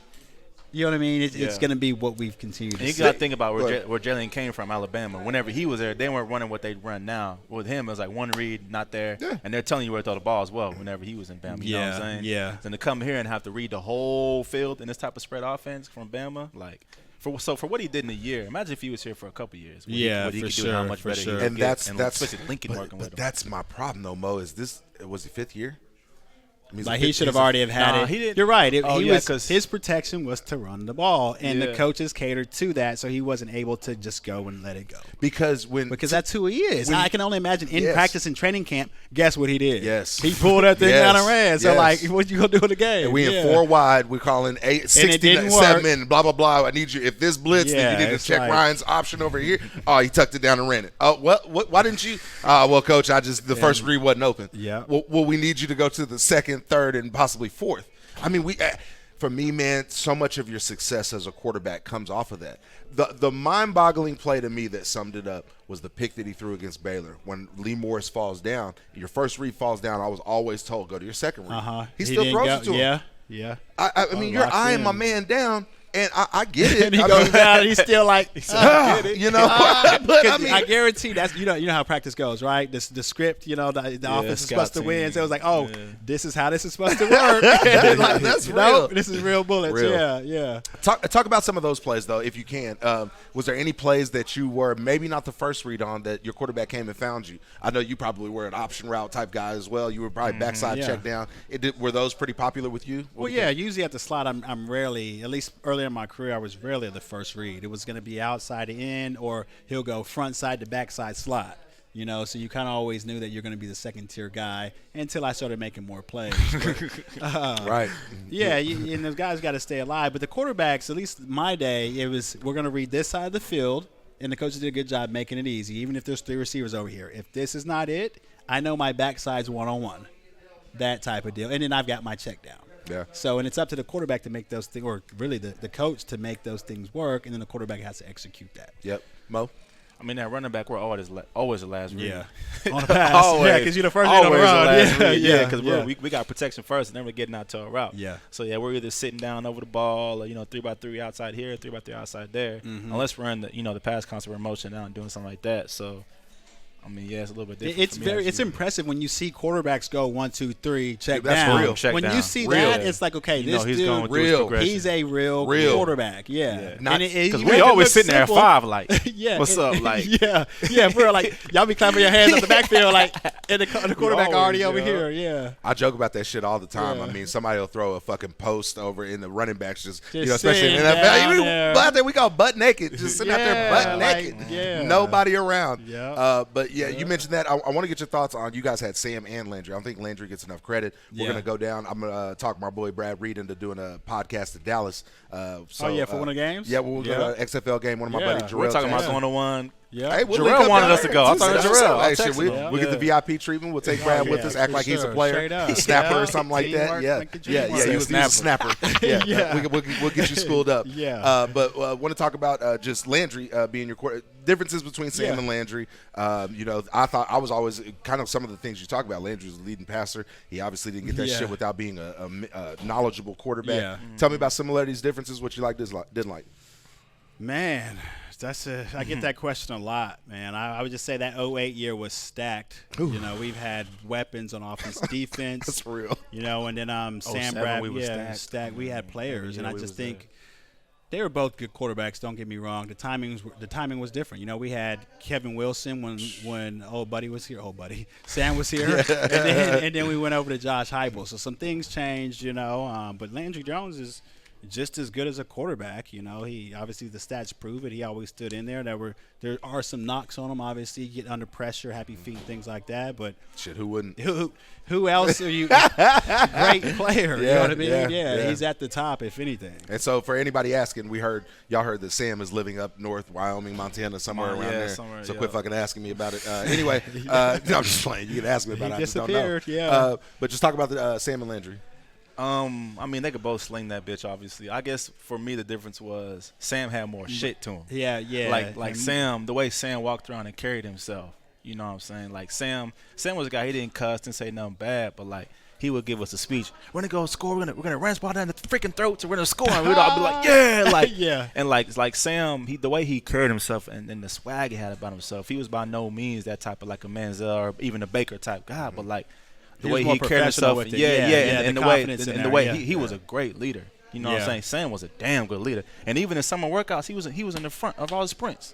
you know what I mean? It's going to be what we've continued to see. You got to think about where Jalen came from, Alabama. Whenever he was there, they weren't running what they run now. With him, it was like one read, not there. Yeah. And they're telling you where to throw the ball as well whenever he was in Bama. You know what I'm saying? Yeah. Then to come here and have to read the whole field in this type of spread offense from Bama, like – for what he did in a year, imagine if he was here for a couple years. What he could do and how much better he could and get. That's especially Lincoln working with him. That's my problem, though, Mo. Was he 5th year? Like he should have already have had it. He didn't. You're right. His protection was to run the ball, and the coaches catered to that, so he wasn't able to just go and let it go. Because that's who he is. I can only imagine in practice and training camp. Guess what he did? Yes, he pulled that thing down and ran. So like, what you gonna do in the game? And we in 4 wide. We're calling 67 men. Blah blah blah. I need you. If this blitz, then you need to check Ryan's option over here. Oh, he tucked it down and ran it. Oh, what? Why didn't you? Well, coach, the first read wasn't open. Yeah. Well, we need you to go to the second, third, and possibly 4th. I mean, for me, man, so much of your success as a quarterback comes off of that. The mind-boggling play to me that summed it up was the pick that he threw against Baylor. When Lee Morris falls down, your first read falls down, I was always told, go to your second read. He still throws it to him. Yeah. I mean, you're eyeing my man down, and I get it. And he goes down, and he's still like, you know. But I mean, I guarantee that's you know how practice goes, right? The script, the offense is supposed to win. So it was like, this is how this is supposed to work. Like, that's real. Nope, this is real bullets. Real. Yeah. Talk about some of those plays though, if you can. Was there any plays that you were maybe not the first read on that your quarterback came and found you? I know you probably were an option route type guy as well. You were probably backside check down. Were those pretty popular with you? Well, yeah. Usually at the slot, I'm rarely, at least early in my career, I was rarely the first read. It was going to be outside to in, or he'll go front side to backside slot. So you kind of always knew that you're going to be the second tier guy until I started making more plays. But, right. Yeah, and those guys got to stay alive. But the quarterbacks, at least my day, it was we're going to read this side of the field, and the coaches did a good job making it easy, even if there's 3 receivers over here. If this is not it, I know my backside's one-on-one, that type of deal. And then I've got my check down. Yeah. So, and it's up to the quarterback to make those things, or really the coach to make those things work, and then the quarterback has to execute that. Yep. Mo? I mean, that running back, we're always the last read. Yeah. On the pass. Always. Yeah, because you're the first read on the run. Last read. Yeah, because we got protection first, and then we're getting out to a route. Yeah. So, yeah, we're either sitting down over the ball or, 3x3 outside here, 3x3 outside there. Unless we're in the pass concept motion now and doing something like that. So, I mean, yeah, it's a little bit different. It's impressive when you see quarterbacks go 1, 2, 3, check Dude, that's down. real. Check when down. you see Real. that, it's like, okay, this he's dude, going through his real. progression. he's a real quarterback. Yeah. Because we always sitting there at 5, like, yeah, what's up? Like, yeah, bro. Like, y'all be clapping your hands up the backfield, like, and the quarterback already over here. Yeah. I joke about that shit all the time. Yeah. I mean, somebody will throw a fucking post over in the running backs, especially in sitting the down NFL. there. We go butt naked, just sitting out there butt naked. Nobody around. Yeah. But you mentioned that. I want to get your thoughts on. You guys had Sam and Landry. I don't think Landry gets enough credit. We're gonna go down. I'm gonna talk my boy Brad Reed into doing a podcast in Dallas. For one of the games. Yeah, we'll go to an XFL game. One of my buddies, Jarrell. we're talking about Jackson. going to one. Yeah. Hey, Jarrell wanted us to go. I thought it was Jarrell. Hey, shit, we'll get the VIP treatment. We'll take Brad with us, act like he's a player, a snapper or something like that. Yeah. He was a snapper. Yeah. We'll get you schooled up. Yeah. But want to talk about just Landry being your quarterback. Differences between Sam and Landry. I thought I was always kind of some of the things you talk about. Landry was the leading passer. He obviously didn't get that shit without being a knowledgeable quarterback. Yeah. Tell me about similarities, differences, what you like, didn't like. Man, I get that question a lot, man. I would just say that 08 year was stacked. Ooh. We've had weapons on offense, defense. That's real. And then Sam Bradford, stacked. We had players, and I just think they were both good quarterbacks. Don't get me wrong. The timing was different. We had Kevin Wilson when old buddy was here. Sam was here, and then we went over to Josh Heupel. So some things changed, But Landry Jones is just as good as a quarterback. He obviously, the stats prove it. He always stood in there. There are some knocks on him. Obviously, you get under pressure, happy feet, things like that. But shit, who wouldn't? Who else are you? Great player. You know what I mean? Yeah. He's at the top, if anything. And so, for anybody asking, y'all heard that Sam is living up north, Wyoming, Montana, somewhere around there. So quit fucking asking me about it. Anyway, no, I'm just playing. You can ask me about it. I just don't know. Yeah. But just talk about the Sam and Landry. I mean, they could both sling that bitch, obviously. I guess for me, the difference was Sam had more shit to him. Yeah. Like Sam, the way Sam walked around and carried himself. You know what I'm saying? Like Sam was a guy, he didn't cuss, didn't say nothing bad, but like he would give us a speech. We're gonna go score. We're gonna run ball down the freaking throats, and we're gonna score. And we'd all be like, yeah, like yeah. And like Sam, the way he carried himself and the swag he had about himself, he was by no means that type of like a Manziel or even a Baker type guy, but like. The way he carried himself, and the way he was a great leader. You know what I'm saying? Sam was a damn good leader, and even in summer workouts, he was in the front of all his sprints.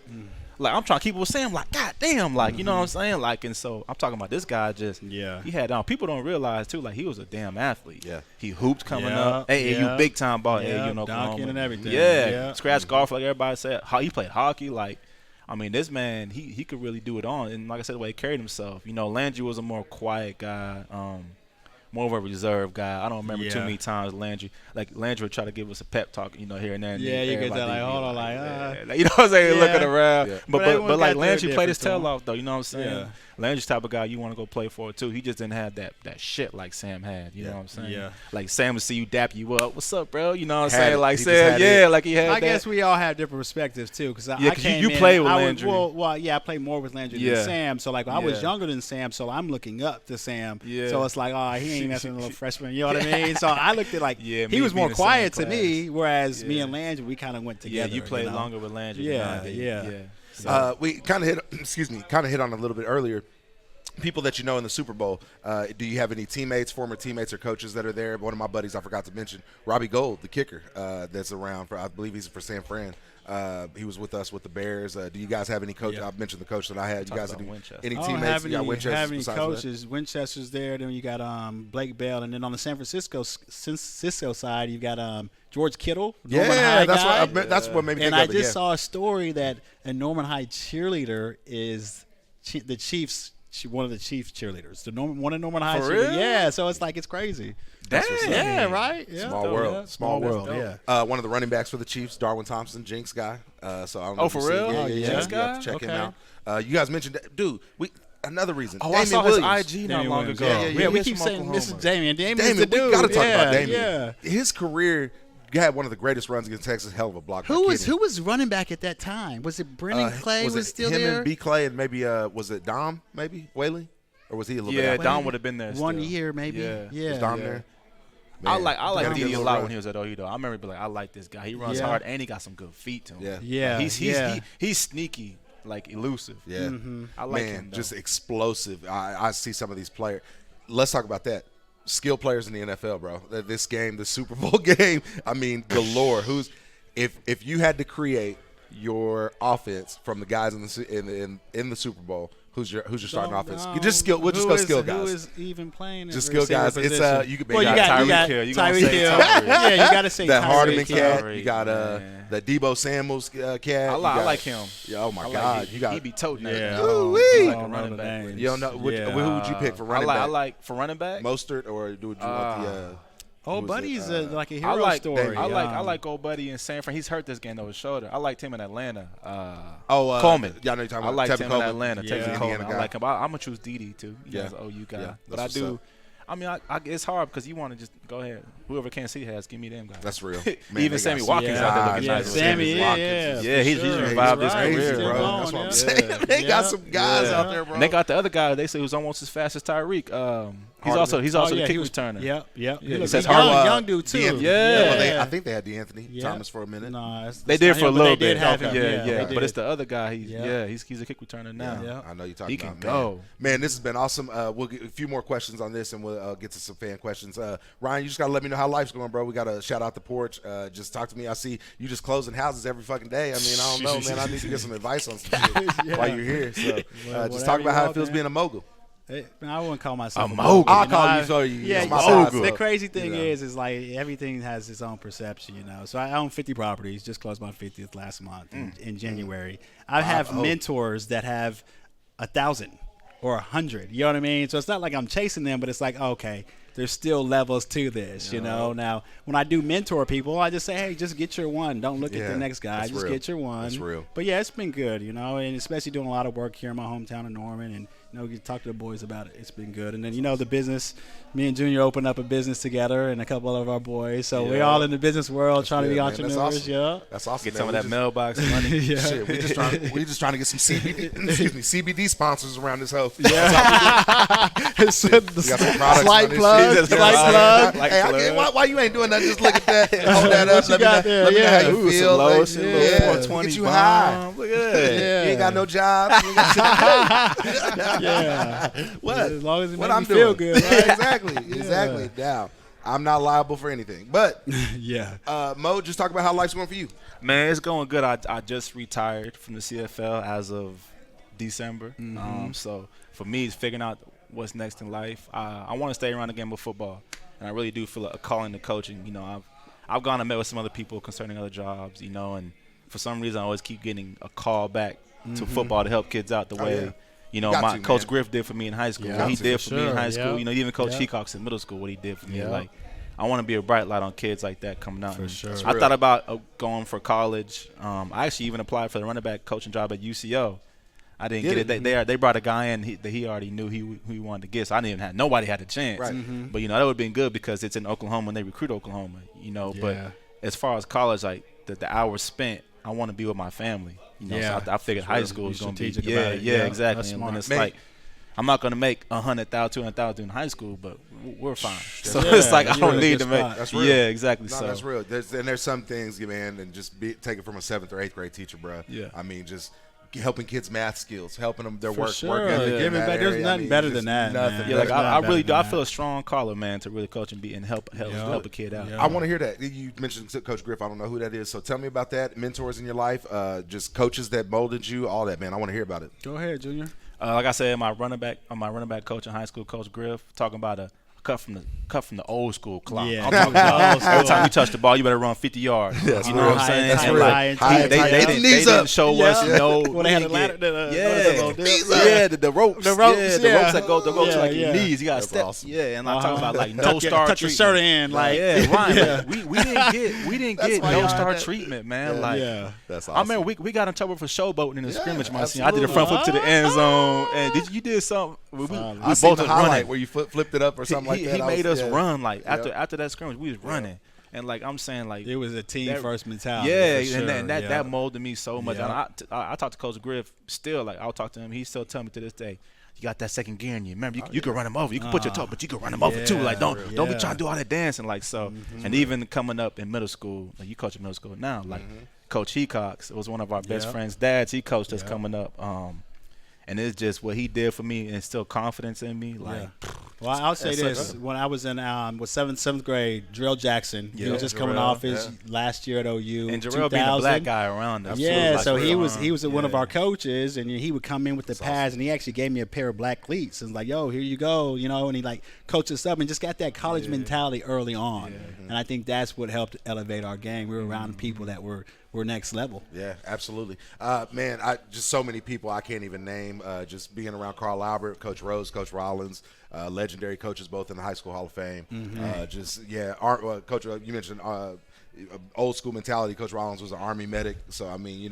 Like I'm trying to keep up with Sam, like god damn, like you know what I'm saying, like and so I'm talking about this guy just he had people don't realize too, like he was a damn athlete. Yeah, he hooped coming up, AAU big time ball, AAU Oklahoma, dunking and everything. Scratch golf like everybody said. He played hockey, like. I mean, this man, he could really do it all. And like I said, the way he carried himself. Landry was a more quiet guy, more of a reserved guy. I don't remember too many times Landry would try to give us a pep talk, here and there. And you get that like, hold on, you know what I'm saying, looking around. Yeah. But like Landry played his tail off, though. You know what I'm saying? Landry's the type of guy you want to go play for too. He just didn't have that shit like Sam had. You know what I'm saying? Yeah. Like Sam would see you, dap you up. What's up, bro? You know what I'm saying? Like Sam, like he had. I guess we all have different perspectives too, because you played with Landry. Well, I played more with Landry than Sam. So like I was younger than Sam, so I'm looking up to Sam. Yeah. So it's like, oh, he ain't messing with a little freshman. You know what I mean? So I looked at like he was more quiet to me, whereas me and Landry, we kind of went together. Yeah, you played longer with Landry. Yeah. So. We kind of hit on a little bit earlier. People that you know in the Super Bowl, do you have any teammates, former teammates, or coaches that are there? One of my buddies, I forgot to mention, Robbie Gould, the kicker, that's around. I believe he's for San Fran. He was with us with the Bears. Do you guys have any coach? I mentioned the coach that I had. You guys have any teammates? You have any coaches? Winchester's there. Then you got Blake Bell, and then on the San Francisco side, you got George Kittle. That's what made me think of it. And I just saw a story that a Norman High cheerleader is the Chiefs. One of the Chiefs cheerleaders. One of Norman High. For real? Yeah. So it's like it's crazy. Damn. Yeah. Right. Yeah. Small world. Yeah. One of the running backs for the Chiefs, Darwin Thompson, Jinx guy. So I don't know. Oh, for real? Jinx guy. You have to check him out. You guys mentioned that. Dude. Another reason. Oh, I saw his IG not long ago. Yeah, we keep saying this is Damian. Damian, we got to talk about Damian. Yeah. His career. Had one of the greatest runs against Texas. Hell of a block. Who was running back at that time? Was it Brennan Clay was still there? Him and B. Clay and maybe was it Dom? Maybe Whaley, or was he a little bit? Yeah, Dom would have been there. One year maybe. Was Dom there? Man, I like Didi a lot when he was at OU though. I remember being like, I like this guy. He runs hard and he got some good feet to him. Yeah. He's sneaky, like elusive. Yeah. Mm-hmm. I like him. Just explosive. I see some of these players. Let's talk about that. Skilled players in the NFL, bro. This game, the Super Bowl game, I mean, galore. If you had to create your offense from the guys in the Super Bowl, who's your starting offense? We'll just go skill guys. Who is even playing? Just skill guys. Position? It's you could be Tyreek Hill. You Tyreek Hill. Yeah, you got to say that Hardeman cat. Hill. You got the Debo Samuels cat. I like him. Yeah, oh my God, he be toting that. Yeah. Like a running back. You don't know who would you pick for running back? I like for running back. Mostert, or would you want the? Old Buddy's like a hero story. I like Old Buddy in San Fran. He's hurt this game though, his shoulder. I liked him in Atlanta. Coleman. Y'all know you're talking about. I liked him Coleman. in Atlanta. Yeah. Coleman. I like him. I'm gonna choose Didi too. Yeah. OU guy. Yeah, but I do. I mean, it's hard because you want to just go ahead. Whoever Kansas City has, give me them guys. That's real. Man, even Sammy Watkins out there looking nice. Sammy, he's revived his career, bro. That's what I'm saying. They got some guys out there, bro. And they got the other guy. They say who's almost as fast as Tyreek. He's also the kick returner. Yep. He says young dude too. Yeah. I think they had D'Anthony Thomas for a minute. No, they did for a little bit. Yeah. But it's the other guy. He's a kick returner now. Yeah. I know you're talking about. He can go. Man, this has been awesome. We'll get a few more questions on this, and we'll get to some fan questions. Ryan, you just gotta let me know how life's going, bro. We gotta shout out the porch. Just talk to me. I see you just closing houses every fucking day. I mean, I don't know, man. I need to get some advice on some shit while you're here. So just talk about how it feels being a mogul. I wouldn't call myself a mogul. I'll call you. So yeah, mogul. The crazy thing is like everything has its own perception, you know. So I own 50 properties. Just closed my 50th last month in January. I have mentors that have 1,000 or 100. You know what I mean? So it's not like I'm chasing them, but it's like, okay, there's still levels to this, you know. Now, when I do mentor people, I just say, hey, just get your one. Don't look at the next guy. Just get your one. That's real. But yeah, it's been good, you know, and especially doing a lot of work here in my hometown of Norman, and you talk to the boys about it. It's been good. And then, the business, me and Junior opened up a business together and a couple of our boys. So we're all in the business world trying to be entrepreneurs. That's awesome. Yeah. That's awesome. Get some of that mailbox money. Shit, we just trying to get some CBD sponsors around this hoe. Yeah. We got some products. Slight plug. Hey, why you ain't doing that? Just look at that. Hold that up. Let me know how you feel. Lotion, get you high. Look at that. You ain't got no job. Yeah. What? As long as it what makes I'm me feel doing. good. Right? Exactly. Now, I'm not liable for anything. But, yeah. Mo, just talk about how life's going for you. Man, it's going good. I just retired from the CFL as of December. So, for me, it's figuring out what's next in life. I want to stay around the game of football. And I really do feel a calling to coaching. I've gone and met with some other people concerning other jobs, and for some reason I always keep getting a call back to football to help kids out the way my Coach Griff did for me in high school. What he did for me in high school. Even Coach Hecox in middle school, what he did for me. Like, I want to be a bright light on kids like that coming out. For sure. I thought about going for college. I actually even applied for the running back coaching job at UCO. I didn't get it. They brought a guy in that he already knew who he wanted to get. So I didn't even have nobody had a chance. Right. But that would have been good because it's in Oklahoma and they recruit Oklahoma. But as far as college, like the hours spent, I want to be with my family. So I figured high school is going to be exactly. And it's like I'm not going to make 100,000, 200,000 in high school, but we're fine. So it's like I don't need to make. That's real. Yeah, exactly. No, so that's real. There's some things, man, and just take it from a 7th or 8th grade teacher, bro. Yeah. I mean, just helping kids math skills, helping them their work sure. ethic. Giving back. There's nothing better than that. Nothing. Yeah, like I really do. I feel a strong caller, man, to really coach and help a kid out. I want to hear that. You mentioned Coach Griff. I don't know who that is, so tell me about that. Mentors in your life, just coaches that molded you, all that, man. I want to hear about it. Go ahead, Junior. Like I said, my running back coach in high school, Coach Griff, talking about a cut from the old school clock. Yeah. I'm talking about every time you touch the ball, you better run 50 yards. That's you know what I'm saying? That's And real. like, they didn't show us When they had the ladder, the ropes. The ropes that go to like your knees. You got to step. awesome. Yeah, and I'm talking about like no star touch your shirt in, like Ryan. We didn't get no star treatment, man. Like that's awesome. I remember we got in trouble for showboating in the scrimmage my senior. I did a front flip to the end zone, and you did something. We both both the was highlight running where you flipped it up or something like that. He made us run like after that scrimmage. We was running, and like I'm saying, like it was a team first mentality. Yeah, sure. and that molded me so much. Yeah. And I talked to Coach Griff still. Like I'll talk to him. He still tell me to this day, you got that second gear in you. Remember, you can run him over. You can put your toe, but you can run him over too. Like don't be trying to do all that dancing. Like so, and even coming up in middle school, like you coach in middle school now, like Coach Hecox was one of our best friends' dads. He coached us coming up. And it's just what he did for me and instilled confidence in me. Like, well, I'll say this: when I was in seventh grade, Jarrell Jackson, he was just coming off his last year at OU. And Jarrell being a black guy around us. Yeah, like so he was one of our coaches, and he would come in with the pads, and he actually gave me a pair of black cleats, and was like, "Yo, here you go," and he like coached us up, and just got that college mentality early on, and I think that's what helped elevate our game. We were around people that were next level. Yeah, absolutely. Man, just so many people I can't even name. Just being around Carl Albert, Coach Rose, Coach Rollins, legendary coaches both in the High School Hall of Fame. Coach, you mentioned old school mentality. Coach Rollins was an Army medic, so I mean, he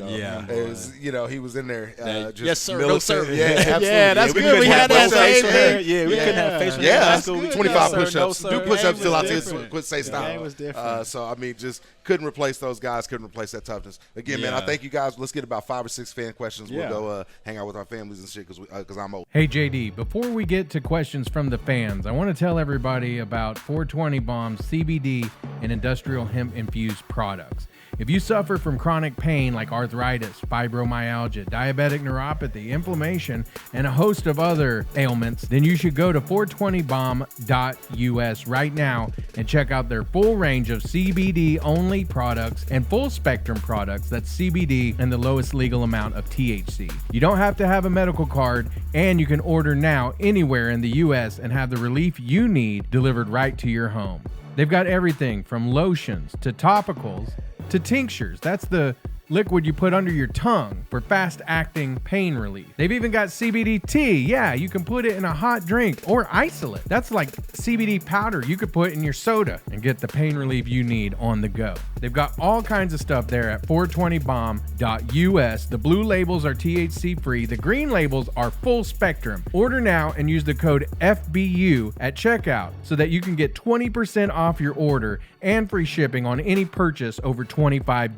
was in there. Just yes, sir. militant. No, sir. Yeah, absolutely. Yeah, that's good. We had that same thing. Yeah, we couldn't have facial Yeah, hair in that's school. good. 25 No, sir. push-ups. Do push-ups till I quit say stop. Game was different. So I mean, just couldn't replace those guys. Couldn't replace that toughness. Again, man, I thank you guys. Let's get about 5 or 6 fan questions. We'll go hang out with our families and shit because I'm old. Hey JD, before we get to questions from the fans, I want to tell everybody about 420 Bombs CBD and industrial hemp infused products. If you suffer from chronic pain like arthritis, fibromyalgia, diabetic neuropathy, inflammation, and a host of other ailments, then you should go to 420bomb.us right now and check out their full range of CBD-only products and full-spectrum products that's CBD and the lowest legal amount of THC. You don't have to have a medical card, and you can order now anywhere in the U.S. and have the relief you need delivered right to your home. They've got everything from lotions to topicals to tinctures. That's the liquid you put under your tongue for fast-acting pain relief. They've even got CBD tea. Yeah, you can put it in a hot drink or isolate. That's like CBD powder you could put in your soda and get the pain relief you need on the go. They've got all kinds of stuff there at 420bomb.us. The blue labels are THC-free. The green labels are full spectrum. Order now and use the code FBU at checkout so that you can get 20% off your order and free shipping on any purchase over $25.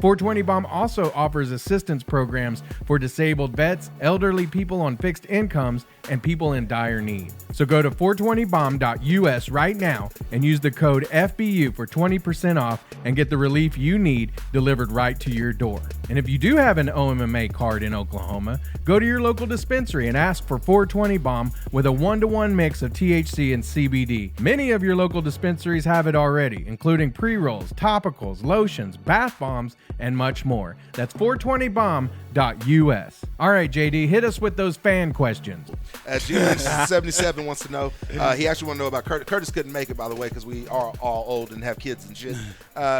420 Bomb also offers assistance programs for disabled vets, elderly people on fixed incomes, and people in dire need. So go to 420bomb.us right now and use the code FBU for 20% off and get the relief you need delivered right to your door. And if you do have an OMMA card in Oklahoma, go to your local dispensary and ask for 420 Bomb with a 1-to-1 mix of THC and CBD. Many of your local dispensaries have it already, including pre-rolls, topicals, lotions, bath bombs, and much more. That's 420bomb.us. All right, JD, hit us with those fan questions. G77 wants to know. He actually want to know about Curtis. Curtis couldn't make it, by the way, because we are all old and have kids and shit.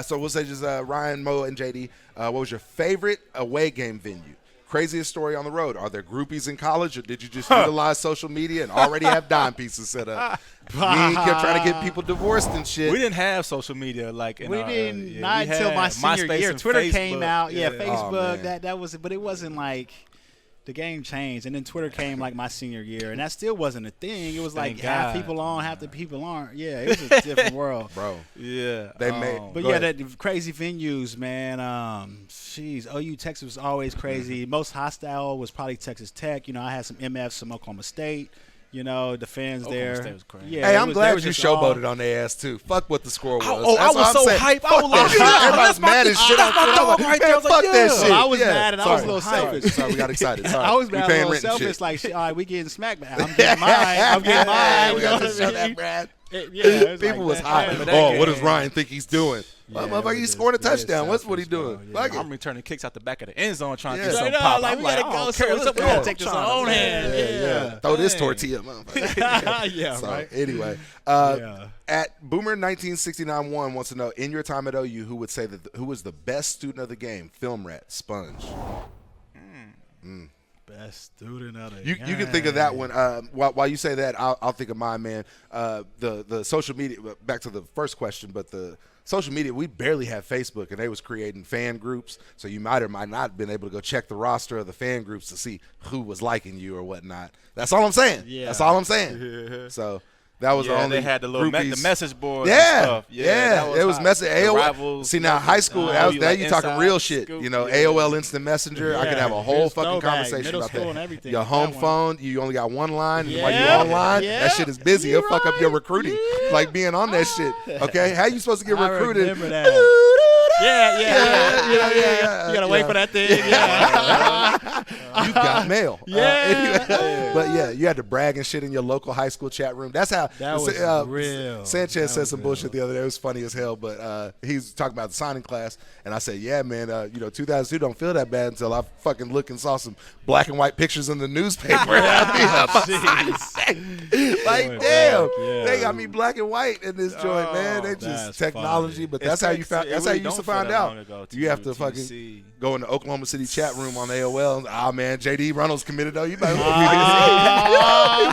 So we'll say just Ryan, Mo, and JD. What was your favorite away game venue? Craziest story on the road? Are there groupies in college, or did you just utilize social media and already have dime pieces set up? You ain't kept trying to get people divorced and shit. We didn't have social media not until my senior year. Twitter came out. Yeah, Facebook. That was it, but it wasn't like. the game changed, and then Twitter came like my senior year, and that still wasn't a thing. It was like Thank half God. people on, half the people aren't. Yeah, it was a different world. Bro. Yeah. They made. But Go yeah, ahead. that crazy venues, man. OU Texas was always crazy. Most hostile was probably Texas Tech. You know, I had some MFs, some Oklahoma State. You know, the fans Oklahoma there. State was crazy. Yeah, Hey, it I'm was- they glad was you just all- showboated on their ass too. Fuck what the score was. Oh, That's I was what I'm so saying. hype. I Fuck was that like, shit. yeah, Everybody's that's my- mad as shit. that's my out dog there. right there. I Man, was like, fuck that yeah. shit. I was Yeah. mad, and I was a little Sorry. selfish. Sorry, we got excited. Sorry. I was We mad, a paying little rent and selfish. shit. Like, shit, all right, we getting smacked, but I'm getting mine. I'm getting mine. We You know got to what show I that, mean? Brad. Yeah, it was People like was that. hot. Yeah, Oh, what does Ryan think he's doing? Yeah, Motherfucker, it he was scored a just- it was touchdown. What's what he selfish, doing? bro. Fuck it. I'm returning kicks out the back of the end zone trying Yeah. to get some Straight up, pop. like, I'm we like, gotta I go, don't sir. care. What's up? We Let's gotta go. take this Trying on to- our own hand. Yeah. Throw this tortilla, motherfucker. Yeah, So, right. anyway, Yeah. at Boomer 1969-1 wants to know, in your time at OU, who would say that who was the best student of the game? Film rat, Sponge. Best student of the You can think of that one. While you say that, I'll think of mine, man. The social media. Back to the first question, but the social media, we barely had Facebook, and they was creating fan groups. So you might or might not have been able to go check the roster of the fan groups to see who was liking you or whatnot. That's all I'm saying. Yeah. That's all I'm saying. So that was the Yeah, only. they had the little the groupies. message board. Yeah, and stuff. yeah, it was hot. message. The AOL. Rivals, See now, high school. oh, That was, you now like you talking inside real shit. scoop, You know, yeah. AOL Instant Messenger. I could have a whole Here's fucking throwback, conversation middle about school that. and everything Your with home that one. phone, you only got one line. And while you Yeah, online, yeah. that shit is busy. You It'll fuck up your right. recruiting. Yeah. Like being on that shit. Okay, how you supposed to get I recruited? remember that. Yeah. You gotta wait yeah. for that thing. Yeah. You got mail. Yeah. But yeah, you had to brag and shit in your local high school chat room. That's how That was real. Sanchez That said was some real. bullshit the other day. It was funny as hell, but he was talking about the signing class, and I said, yeah, man, 2002 don't feel that bad until I fucking looked and saw some black and white pictures in the newspaper. Like, Going damn, back, yeah. they got me black and white in this joint, man. They just that's technology, funny. but that's how you found. That's how you used to find out. You have to you fucking see. go in the Oklahoma City chat room on AOL. And, man, JD Reynolds committed though. You better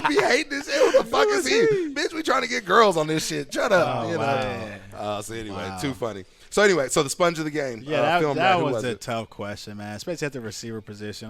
be hating this shit. What the fuck is he? Bitch, we trying to get girls on this shit. Shut up. Oh, you know. wow. So anyway, Wow. too funny. So anyway, so the sponge of the game. Yeah, film that rat, who was a it? tough question, man. Especially at the receiver position.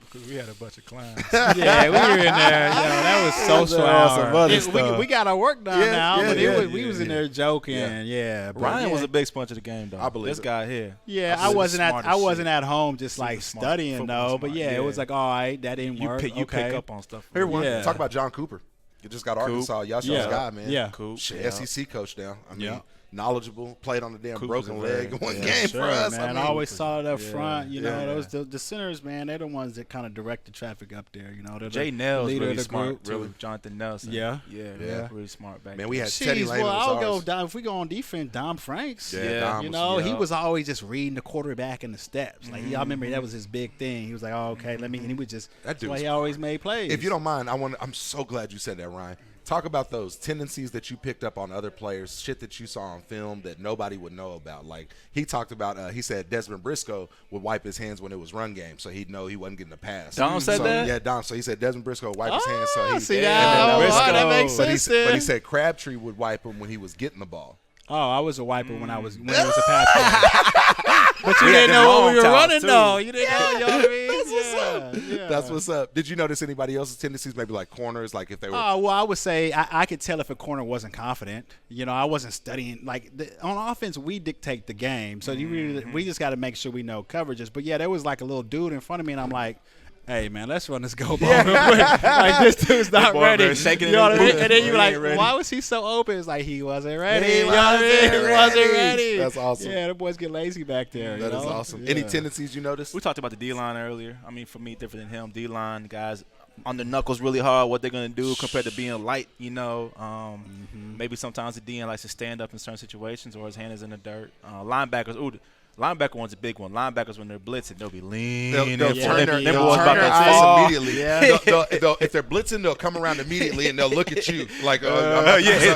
Because we had a bunch of clowns. Yeah, we were in there. That was social some hour. other We stuff. got our work done Yeah, now, yeah, but yeah, we was in there joking. Yeah, but Ryan yeah. was a big sponge of the game, though. I believe this it. guy here. Yeah, I I believe wasn't he's at smart I as wasn't shit. at home just like smart. studying Football though. But smart, yeah, it yeah. was like, all right, that didn't You work. pick okay. up on stuff. Here, one. Yeah. Talk about John Cooper. You just got Arkansas. Y'all show's Yeah. guy, man. Yeah. Cool. Shit, SEC coach now. I mean, Yeah. knowledgeable. Played on the damn Cooper's broken a very- leg in one yeah, game Sure, for us. man. I mean, always solid up front. You know, Yeah. those the centers, man. They're the ones that kind of direct the traffic up there. You know, they're Jay the Nell's leader really of the smart. group, Really, too. Jonathan Nelson. Yeah. Yeah. Really smart back Man, we there. had Teddy Jeez, Lehman well, was I'll go ours. down. If we go on defense, Dom Franks. Yeah, Dom you was- know, he yeah. was always just reading the quarterback in the steps. Like, I remember that was his big thing. He was like, "Oh, okay, let me." And he would just. That That's dude why was he always made plays. If you don't mind, I'm so glad you said that, Ryan. Talk about those tendencies that you picked up on other players, shit that you saw on film that nobody would know about. Like he talked about, he said Desmond Briscoe would wipe his hands when it was run game, so he'd know he wasn't getting a pass. Dom said So, that? Yeah, Dom. So he said Desmond Briscoe would wipe his hands, so he. see and that? then, Briscoe. That makes but he, sense. but he then. said Crabtree would wipe him when he was getting the ball. Oh, I was a wiper when I was it was a pass play. But you We had didn't them know what long we were times, running, too. though. You didn't know. You know what I mean? That's what's up. Yeah. That's what's up. Did you notice anybody else's tendencies, maybe like corners, like if they were? Oh, well, I would say I could tell if a corner wasn't confident. You know, I wasn't studying. Like, on offense, we dictate the game. So we just got to make sure we know coverages. But, yeah, there was like a little dude in front of me, and I'm like, hey, man, let's run this go ball real quick. Like, this dude's not boy ready. over there shaking You know in what I his mean? boots. And then you're He like, ain't ready. why was he so open? It's like he wasn't ready. He You know what I mean? wasn't He wasn't ready. ready. That's awesome. Yeah, the boys get lazy back there. That you is know? awesome. Yeah. Any tendencies you noticed? We talked about the D-line earlier. I mean, for me, different than him. D-line guys on the knuckles really hard, what they're going to do compared to being light, you know. Maybe sometimes the DN likes to stand up in certain situations or his hand is in the dirt. Linebackers, linebacker one's a big one. Linebackers, when they're blitzing, they'll be leaning. They'll turn Them their boys about eyes to fall. immediately. Yeah. If they're blitzing, they'll come around immediately and they'll look at you like, Is he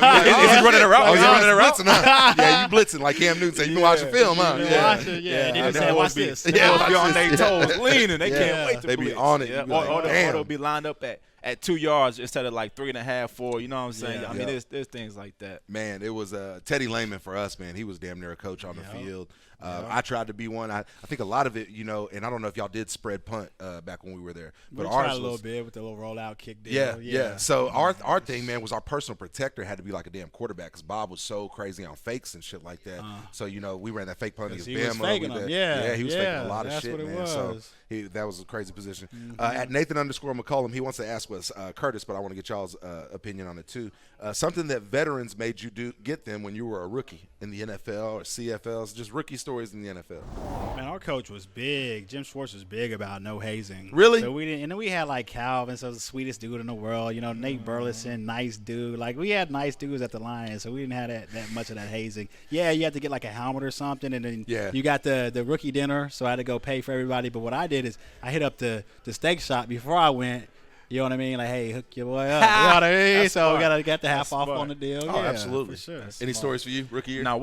running around? Is he running around? Blitzing, huh? Yeah, you blitzing like Cam Newton said. You can watch your film, huh? Watch it, yeah. And then And they them say, boys watch be- this. Them Yeah, boys be watch on their this. toes, leaning. They Yeah. can't wait to They be blitz. on it. Yeah. You be like, Or damn. they'll be lined up at 2 yards instead of like 3.5, 4. You know what I'm saying? Yeah. I mean, Yeah. there's things like that. Man, it was Teddy Lehman for us, man. He was damn near a coach on the field. I tried to be one. I think a lot of it, and I don't know if y'all did spread punt back when we were there, but we ours tried a little was, bit with the little rollout kick deal. yeah. So our thing, man, was our personal protector had to be like a damn quarterback because Bob was so crazy on fakes and shit like that. So we ran that fake punt against he was Bama. faking them. Yeah, he was faking a lot of that's shit, what it man. was. So that was a crazy position. At Nathan_McCollum, he wants to ask us Curtis, but I want to get y'all's opinion on it too. Something that veterans made you get them when you were a rookie in the NFL or CFLs, just rookie stories in the NFL. Man, our coach was big. Jim Schwartz was big about no hazing. Really? So we didn't, and then we had like Calvin, so the sweetest dude in the world. Nate Burleson, nice dude. Like we had nice dudes at the Lions, so we didn't have that much of that hazing. Yeah, you had to get like a helmet or something, and then you got the rookie dinner, so I had to go pay for everybody. But what I did is I hit up the steak shop before I went. You know what I mean? Like, hey, hook your boy up. You know what I mean? So we got the half off on the deal. Oh, yeah, absolutely. for sure. Any stories for you, rookie year? Now,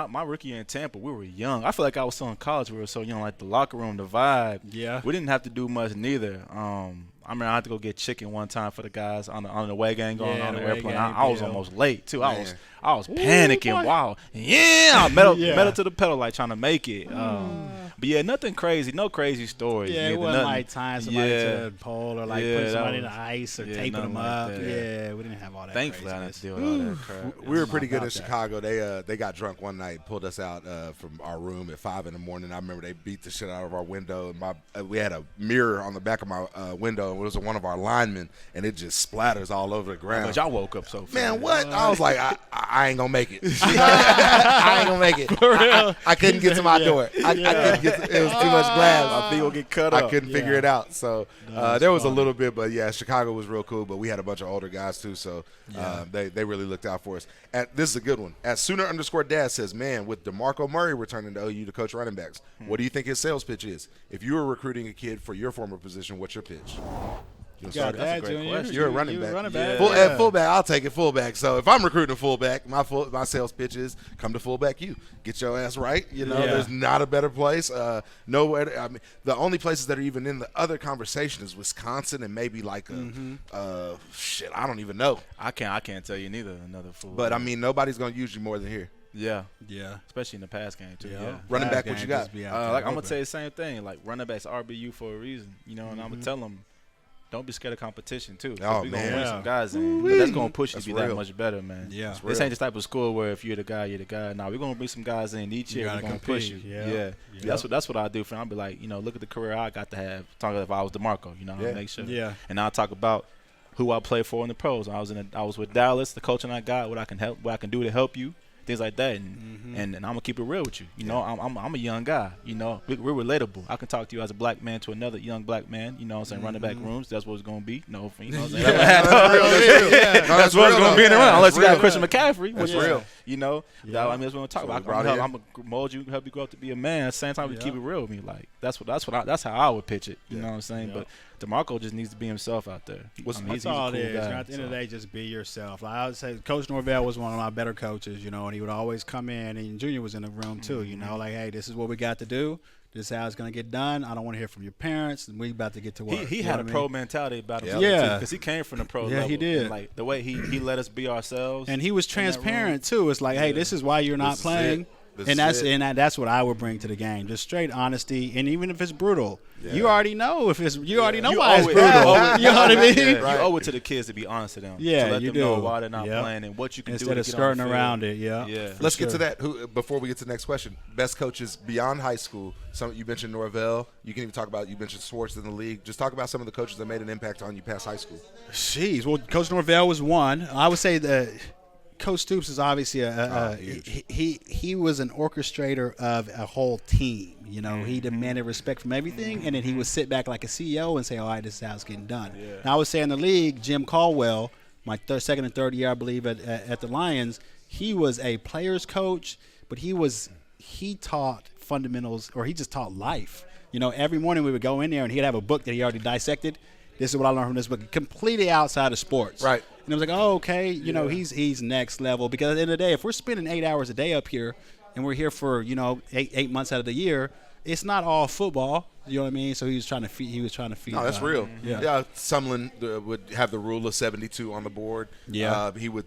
my rookie year in Tampa, we were young. I feel like I was still in college. We were so young, like the locker room, the vibe. Yeah. We didn't have to do much neither. I remember I had to go get chicken one time for the guys on the way game going on the airplane. I was almost late too. I was panicking. Wow. Yeah. Metal to the pedal, like trying to make it. But yeah, nothing crazy. No crazy stories. Yeah, it wasn't like tying somebody to a pole or like putting somebody in the ice or taping them up. Like yeah, we didn't have all that. Thankfully, I didn't deal with all that crap. We were pretty good in Chicago. They got drunk one night, pulled us out from our room at 5 a.m. I remember they beat the shit out of our window. And we had a mirror on the back of my window. And it was one of our linemen, and it just splatters all over the ground. But y'all woke up so fast. Man, what? I was like, I ain't gonna make it. I ain't gonna make it. For real. I couldn't get to my door. I couldn't get to, it was too much glass. My feet will get cut up. I couldn't figure it out. So there was a little bit, but yeah, Chicago was real cool. But we had a bunch of older guys too, so they really looked out for us. This is a good one. At Sooner_Dad says, man, with DeMarco Murray returning to OU to coach running backs, what do you think his sales pitch is? If you were recruiting a kid for your former position, what's your pitch? That's a great question. You're a running back. Yeah. At fullback, I'll take it fullback. So if I'm recruiting a fullback, my sales pitch is come to fullback. You get your ass right. There's not a better place. Nowhere. I mean, the only places that are even in the other conversation is Wisconsin and maybe like shit. I don't even know. I can't tell you neither. Another fullback. But I mean, nobody's gonna use you more than here. Yeah. Especially in the pass game too. Yeah. Running back, what you got? I'm gonna tell you the same thing. Like running backs RBU for a reason. And I'm gonna tell them. Don't be scared of competition, too. Oh, we're man. going to bring some guys in. But that's going to push you to be that much better, man. Yeah. This ain't the type of school where if you're the guy, you're the guy. Nah, we're going to bring some guys in each year. We're going to push you. Yeah. That's what I do. I'll be like, look at the career I got to have. Talk about if I was DeMarco, I'll make sure. Yeah. And I'll talk about who I play for in the pros. I was with Dallas, the coaching I got, what I can do to help you. Things like that, and I'm gonna keep it real with you. I'm a young guy. We're relatable. I can talk to you as a black man to another young black man. Running back rooms. That's what it's gonna be. That's what it's gonna be in the run. Unless you got Christian McCaffrey, which is real. That's what I'm talking about. I'm gonna mold you, help you grow up to be a man. At the same time, we keep it real with me. Like that's how I would pitch it. You know what I'm saying? But DeMarco just needs to be himself out there. That's all it is. At the end of the day, just be yourself. Like I would say, Coach Norvell was one of my better coaches, and he would always come in, and Junior was in the room too, like, hey, this is what we got to do. This is how it's going to get done. I don't want to hear from your parents, and we about to get to work. He had a pro mentality about him, because he came from the pro level. Yeah, he did. And like the way he let us be ourselves, and he was transparent too. It's like, hey, this is why you're not playing. That's what I would bring to the game. Just straight honesty, and even if it's brutal, you already know why it's brutal. You know what I mean? You owe it to the kids to be honest to them. Yeah, to let them do. know why they're not playing and what you can do instead of skirting around it. Yeah. Let's get to that. Before we get to the next question, best coaches beyond high school. You mentioned Norvell. You can even talk about. You mentioned Schwartz in the league. Just talk about some of the coaches that made an impact on you past high school. Jeez, well, Coach Norvell was one. I would say that. Coach Stoops is obviously he was an orchestrator of a whole team. He demanded respect from everything, and then he would sit back like a CEO and say, all right, this is how it's getting done. Yeah. Now, I would say in the league, Jim Caldwell, my second and third year, I believe, at the Lions, he was a player's coach, but he taught fundamentals, or he just taught life. Every morning we would go in there, and he'd have a book that he already dissected. This is what I learned from this book, completely outside of sports. Right. And I was like, oh, okay, he's next level. Because at the end of the day, if we're spending 8 hours a day up here and we're here for, 8 months out of the year, it's not all football. You know what I mean? So he was trying to feed. No, that's real. Yeah. Yeah, Sumlin would have the rule of 72 on the board. Yeah. He would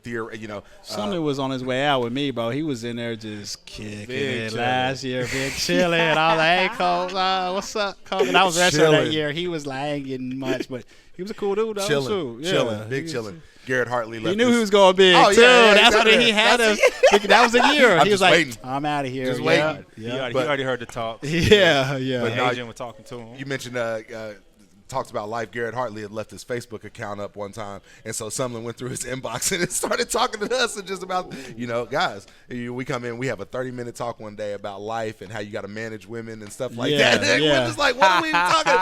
Sumner was on his way out with me, bro. He was in there just kicking it chillin'. last year, big chilling. I was like, hey, Cole, what's up, Cole? And I was wrestling that year. He was like, I ain't getting much, but he was a cool dude, though. chilling, big chilling. Garrett Hartley left. He knew he was going big, Oh, too. yeah, That's what exactly. he had him. That was a year. I'm He was just like, waiting. I'm out of here. Just Yeah. waiting. He Yeah. already heard the talk. Yeah. The agent was talking to him. You mentioned talked about life. Garrett Hartley had left his Facebook account up one time, and so Sumlin went through his inbox and it started talking to us and just about, guys, we come in, we have a 30-minute talk one day about life and how you got to manage women and stuff like that. And we're just like, what are we even talking?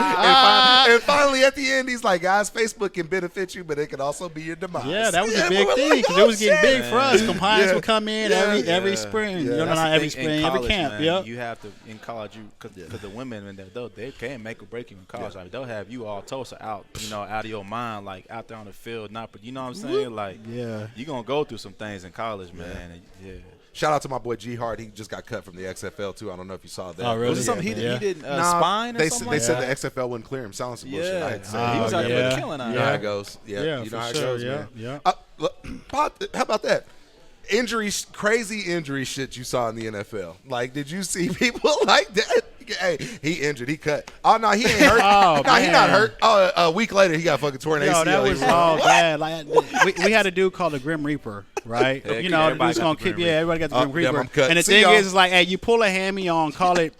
And finally, at the end, he's like, guys, Facebook can benefit you, but it can also be your demise. Yeah, that was a big we're thing like, because oh, it was getting shit. big for us. Compliance Yeah. would come in every spring. Yeah. Not That's the every thing in spring, every college, camp. man. Yep. You have to in college, because the women when they can make or break you in college. Like they'll have you all toast out, out of your mind, like out there on the field. But you know what I'm saying? Like, Yeah. you gonna go through some things in college, man. Yeah. Shout out to my boy G Hart. He just got cut from the XFL too. I don't know if you saw that. Oh, really? Was it something he did spine or they something they like said that? the XFL wouldn't clear him. Sounds some bullshit. I had to say. he was out there yeah. with a killing on You know how it. it goes. Yeah, Yeah, you for know how it sure. goes, Yeah, man. yeah. Look, how about that? Injuries, crazy injury shit you saw in the NFL. Like, did you see people like that? Hey, he injured. He cut. Oh, no, he ain't hurt. Oh, no, he man. not hurt. Oh, a week later, he got fucking torn ACL. Yo, that was He all what? bad. Like we had a dude called the Grim Reaper, right? Yeah, the everybody dude's got gonna the keep. Grim Yeah, everybody got the Oh, Grim damn, Reaper. I'm cut. And the See thing y'all. is like, hey, you pull a hammy on, call it.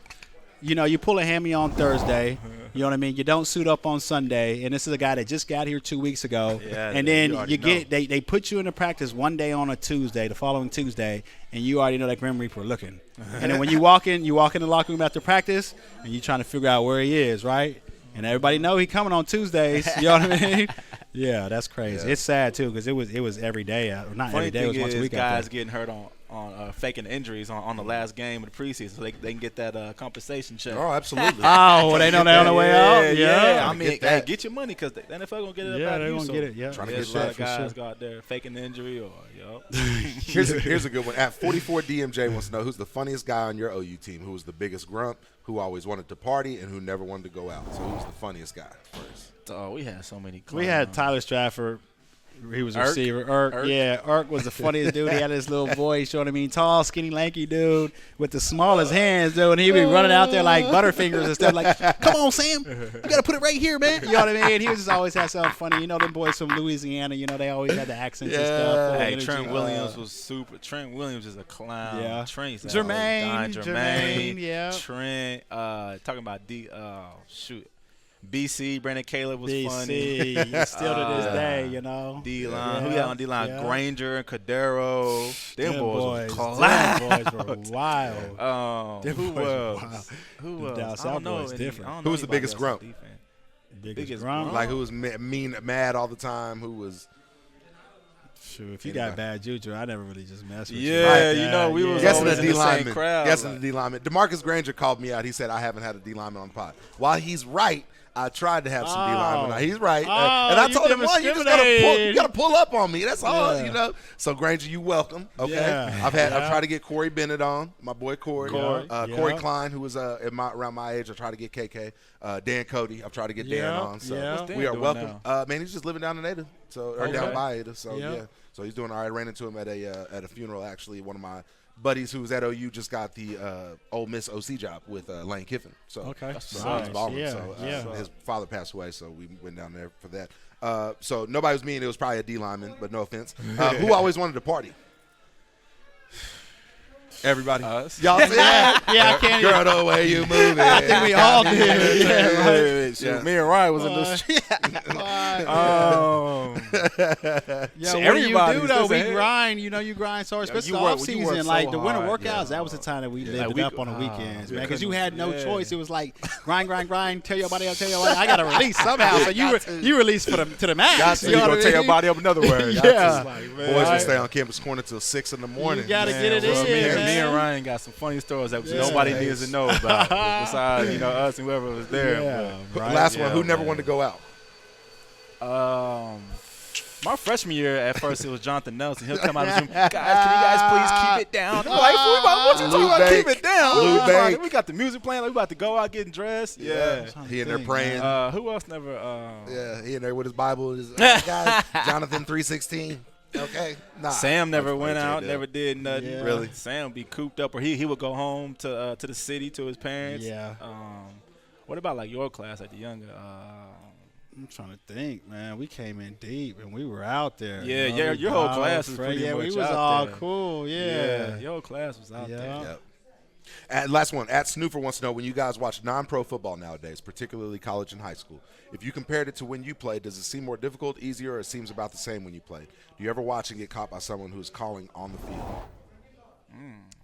You pull a hammy on Thursday. You know what I mean? You don't suit up on Sunday, and this is a guy that just got here 2 weeks ago. Yeah, and you then already you know. they put you into practice one day on a Tuesday, the following Tuesday, and you already know that Grim Reaper looking. And then when you walk in the locker room after practice, and you trying to figure out where he is, right? And everybody know he coming on Tuesdays. You know what I mean? Yeah, that's crazy. Yeah. It's sad too because it was every day. Not Funny every day. It was thing once a is, week. out guys there. getting hurt on faking injuries on the last game of the preseason, so they can get that compensation check. Oh, absolutely. Oh, well, they know they're on the way out. Yeah. I Get mean, hey, that. get your money because the NFL gonna get it Yeah, up out they're of you. gonna So get it. Yeah, Trying to there's get a lot that of for guys sure. go out there faking injury or Here's a good one. At 44, DMJ wants to know who's the funniest guy on your OU team, who was the biggest grump, who always wanted to party, and who never wanted to go out. So who's the funniest guy first? Oh, we had so many. We had clowns. Tyler Stratford. He was a Irk? receiver. Irk. Yeah, Irk was the funniest dude. He had his little voice, you know what I mean? Tall, skinny, lanky dude with the smallest hands, dude. And he'd be running out there like Butterfingers and stuff like, come on, Sam. You got to put it right here, man. You know what I mean? He was just always had something funny. You know, them boys from Louisiana, they always had the accents and stuff. full of Hey, energy. Trent Williams was super. Trent Williams is a clown. Yeah. Trent's Jermaine, yeah. Trent. Talking about BC, Brandon Caleb was funny. BC, still to this day, D-line. Who Yeah, we had on D-line? yeah. Granger and Cadero. Them boys was clowns. Them boys were wild. Them Who boys were else? wild. Who The else? Dallas I don't know. Cowboys different. I don't Who know was the anybody biggest else on grump? defense. Biggest grump. Like who was mean, mad all the time? Who was Shoot, if you got bad juju, I never really just mess with you. Yeah, like we that. was guessing always the in D the same lineman? crowd. Guessing the D lineman. DeMarcus Granger called me out. He said I haven't had a D lineman on the pod. While he's right, I tried to have some D linemen. He's right, and I you told him, "Well, you just gotta pull up on me. That's all, Yeah. So Granger, you welcome. Okay, Yeah. I've tried to get Corey Bennett on, my boy Corey. Corey. Corey Yeah. Klein, who was around my age. I tried to get KK. Dan Cody, I've tried to get Dan Yeah. on. So Yeah. What's Dan we are doing welcome. Man, he's just living down in Ada, or down by Ada. So Yeah. yeah. So he's doing all right. I ran into him at a funeral. Actually, one of my buddies who's at OU just got the Ole Miss OC job with Lane Kiffin. So Okay. so Nice. he's balling. Yeah, So yeah. his father passed away, so we went down there for that. So nobody was mean. It was probably a D lineman, but no offense. Who always wanted to party? Everybody. Us. Y'all see that? Yeah, I can't Girl, the way you move it. I think we all did. Yeah, right. Yeah. Me and Ryan was in this. Yeah, So what do you everybody's do though? just We ahead. grind, you grind so hard, especially you the work- off you work season, so like the winter hard. workouts. That was the time that we lived it we- up on the weekends, man, because you couldn't- had no yeah. choice. It was like grind. Tell your body up. I got to release somehow. So you release to the max. Got to. You You know gonna what I tear your mean? body up another word. Yeah. Boys will stay on campus corner till 6 in the morning. You gotta Man, get it well, in, me and man. Ryan got some funny stories that Yeah. nobody needs to know about. Besides, us and whoever was there. Yeah, right. Last one. Yeah, Who never man. wanted to go out? My freshman year, at first, it was Jonathan Nelson. He'll come out of the room, guys, can you guys please keep it down? I'm like, what you talking about, keep it down? We got the music playing. Like, we about to go out getting dressed. Yeah. He in there praying. Who else never? He in there with his Bible. His guys, Jonathan 3:16. Okay. Nah, Sam never went out, never did nothing. Yeah. Really? Sam would be cooped up, or he would go home to the city to his parents. Yeah. What about like your class, like the younger? I'm trying to think, man. We came in deep and we were out there. Yeah, you know? your whole class was pretty much we was out all there. cool. Yeah. Your whole class was out there. Yep. And last one, Snoofer wants to know, when you guys watch non-pro football nowadays, particularly college and high school, if you compared it to when you played, does it seem more difficult, easier, or it seems about the same when you played? Do you ever watch and get caught by someone who's calling on the field?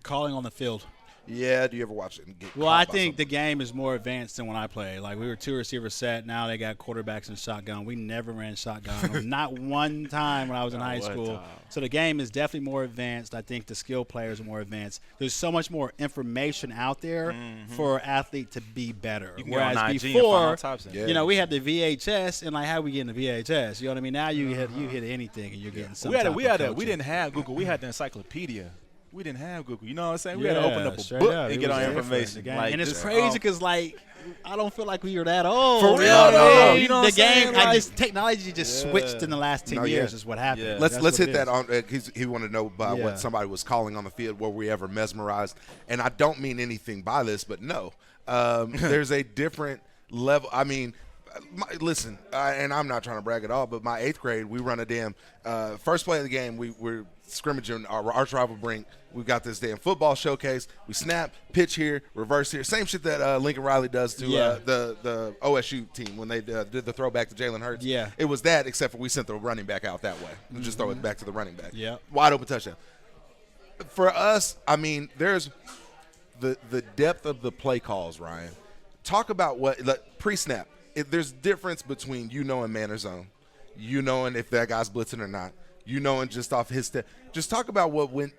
Calling on the field. Yeah, do you ever watch it and get Well, caught I by think the someone? game is more advanced than when I played. Like, we were 2 receiver set. Now they got quarterbacks in shotgun. We never ran shotgun. Not one time when I was in high school. So the game is definitely more advanced. I think the skill players are more advanced. There's so much more information out there for an athlete to be better. You can go Whereas on IG and find before, all types of you know, we had the VHS, and like, how we getting the VHS? You know what I mean? Now you hit anything, and you're getting some type of We coaching. didn't have Google. We had the encyclopedia. We didn't have Google. You know what I'm saying? We had to Yeah, open up a straight book up. and It get was our different, information. the game. Like, and it's this- crazy because, like, I don't feel like we were that old. For real, You know what I no. mean? You know what the I'm saying? game, Like- technology just switched in the last 10 No, yeah. years is what happened. Yeah. Let's That's hit what it that is. on. He wanted to know about Yeah. what somebody was calling on the field. Were we ever mesmerized? And I don't mean anything by this, but no, there's a different level. I mean, listen, and I'm not trying to brag at all, but my 8th grade, we run a damn first play of the game. We're scrimmaging our arch rival Brink. We've got this damn football showcase. We snap, pitch here, reverse here. Same shit that Lincoln Riley does to the OSU team when they did the throwback to Jalen Hurts. Yeah. It was that, except for we sent the running back out that way. We just throw it back to the running back. Yeah. Wide open touchdown. For us, I mean, there's the depth of the play calls, Ryan. Talk about what pre-snap. There's difference between you knowing man or zone, you knowing if that guy's blitzing or not, you knowing just off his step. Just talk about what went,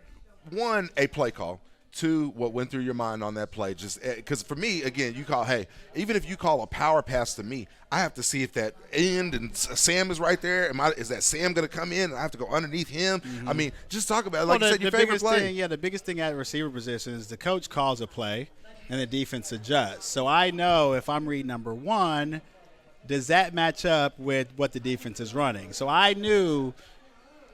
one, a play call, two, what went through your mind on that play. Just because for me, again, you call, hey, even if you call a power pass to me, I have to see if that end and Sam is right there. Is that Sam going to come in and I have to go underneath him? I mean, just talk about it. Like you said, your favorite play. The biggest thing at receiver position is the coach calls a play and the defense adjusts. So I know if I'm reading number one, does that match up with what the defense is running? So I knew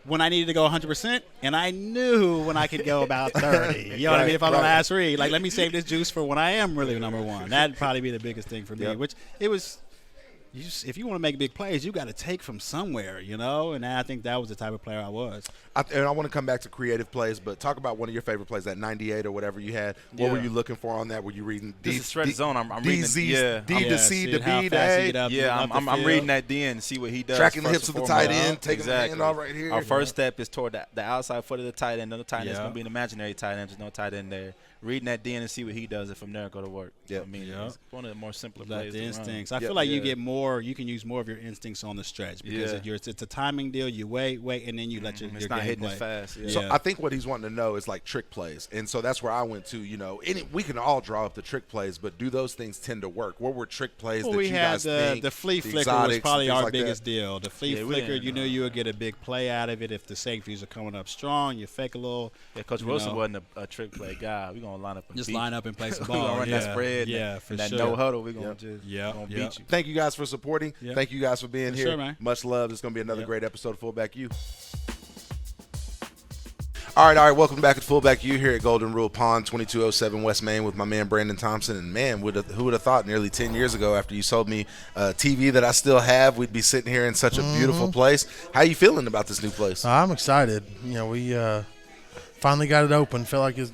when I needed to go 100%, and I knew when I could go about 30. You know what I mean? If I'm on last read, like, let me save this juice for when I am really number one. That'd probably be the biggest thing for me, which it was – if you want to make big plays, you got to take from somewhere, you know? And I think that was the type of player I was. And I want to come back to creative plays, but talk about one of your favorite plays, that 98 or whatever you had. What were you looking for on that? Were you reading This is stretch zone. I'm reading it. D to C to B to A? I'm reading that D and see what he does. Tracking the first hips of and the tight foremost. end, taking the hand off right here. Our first step is toward the outside foot of the tight end. No tight end is going to be an imaginary tight end. There's no tight end there. Reading that D and see what he does, and from there go to work. Yeah. I mean, it's one of the more simpler plays. The instincts. To I run. feel like you get more. You can use more of your instincts on the stretch because it's a timing deal. You wait, and then you let your It's game not hitting play. as fast. Yeah. So I think what he's wanting to know is like trick plays, and so that's where I went to. You know, we can all draw up the trick plays, but do those things tend to work? What were trick plays that we you had guys think? the flea the flicker was exotics, probably things our like biggest that? deal. The flea flicker, you knew you would get a big play out of it if the safeties are coming up strong. You fake a little. Yeah, Coach Wilson wasn't a trick play guy. We're gonna line up and Just beat line up and play some We're ball. gonna run that spread. Yeah, for and that sure. no huddle. We're gonna just gonna beat you. Thank you guys for supporting. Thank you guys for being here. Sure, man. Much love. It's going to be another great episode of Fullback U. All right. Welcome back at Fullback U here at Golden Rule Pond, 2207 West Main with my man Brandon Thompson. And, man, who would have thought nearly 10 years ago after you sold me TV that I still have, we'd be sitting here in such a beautiful place. How you feeling about this new place? I'm excited. You know, we finally got it open. Felt like it's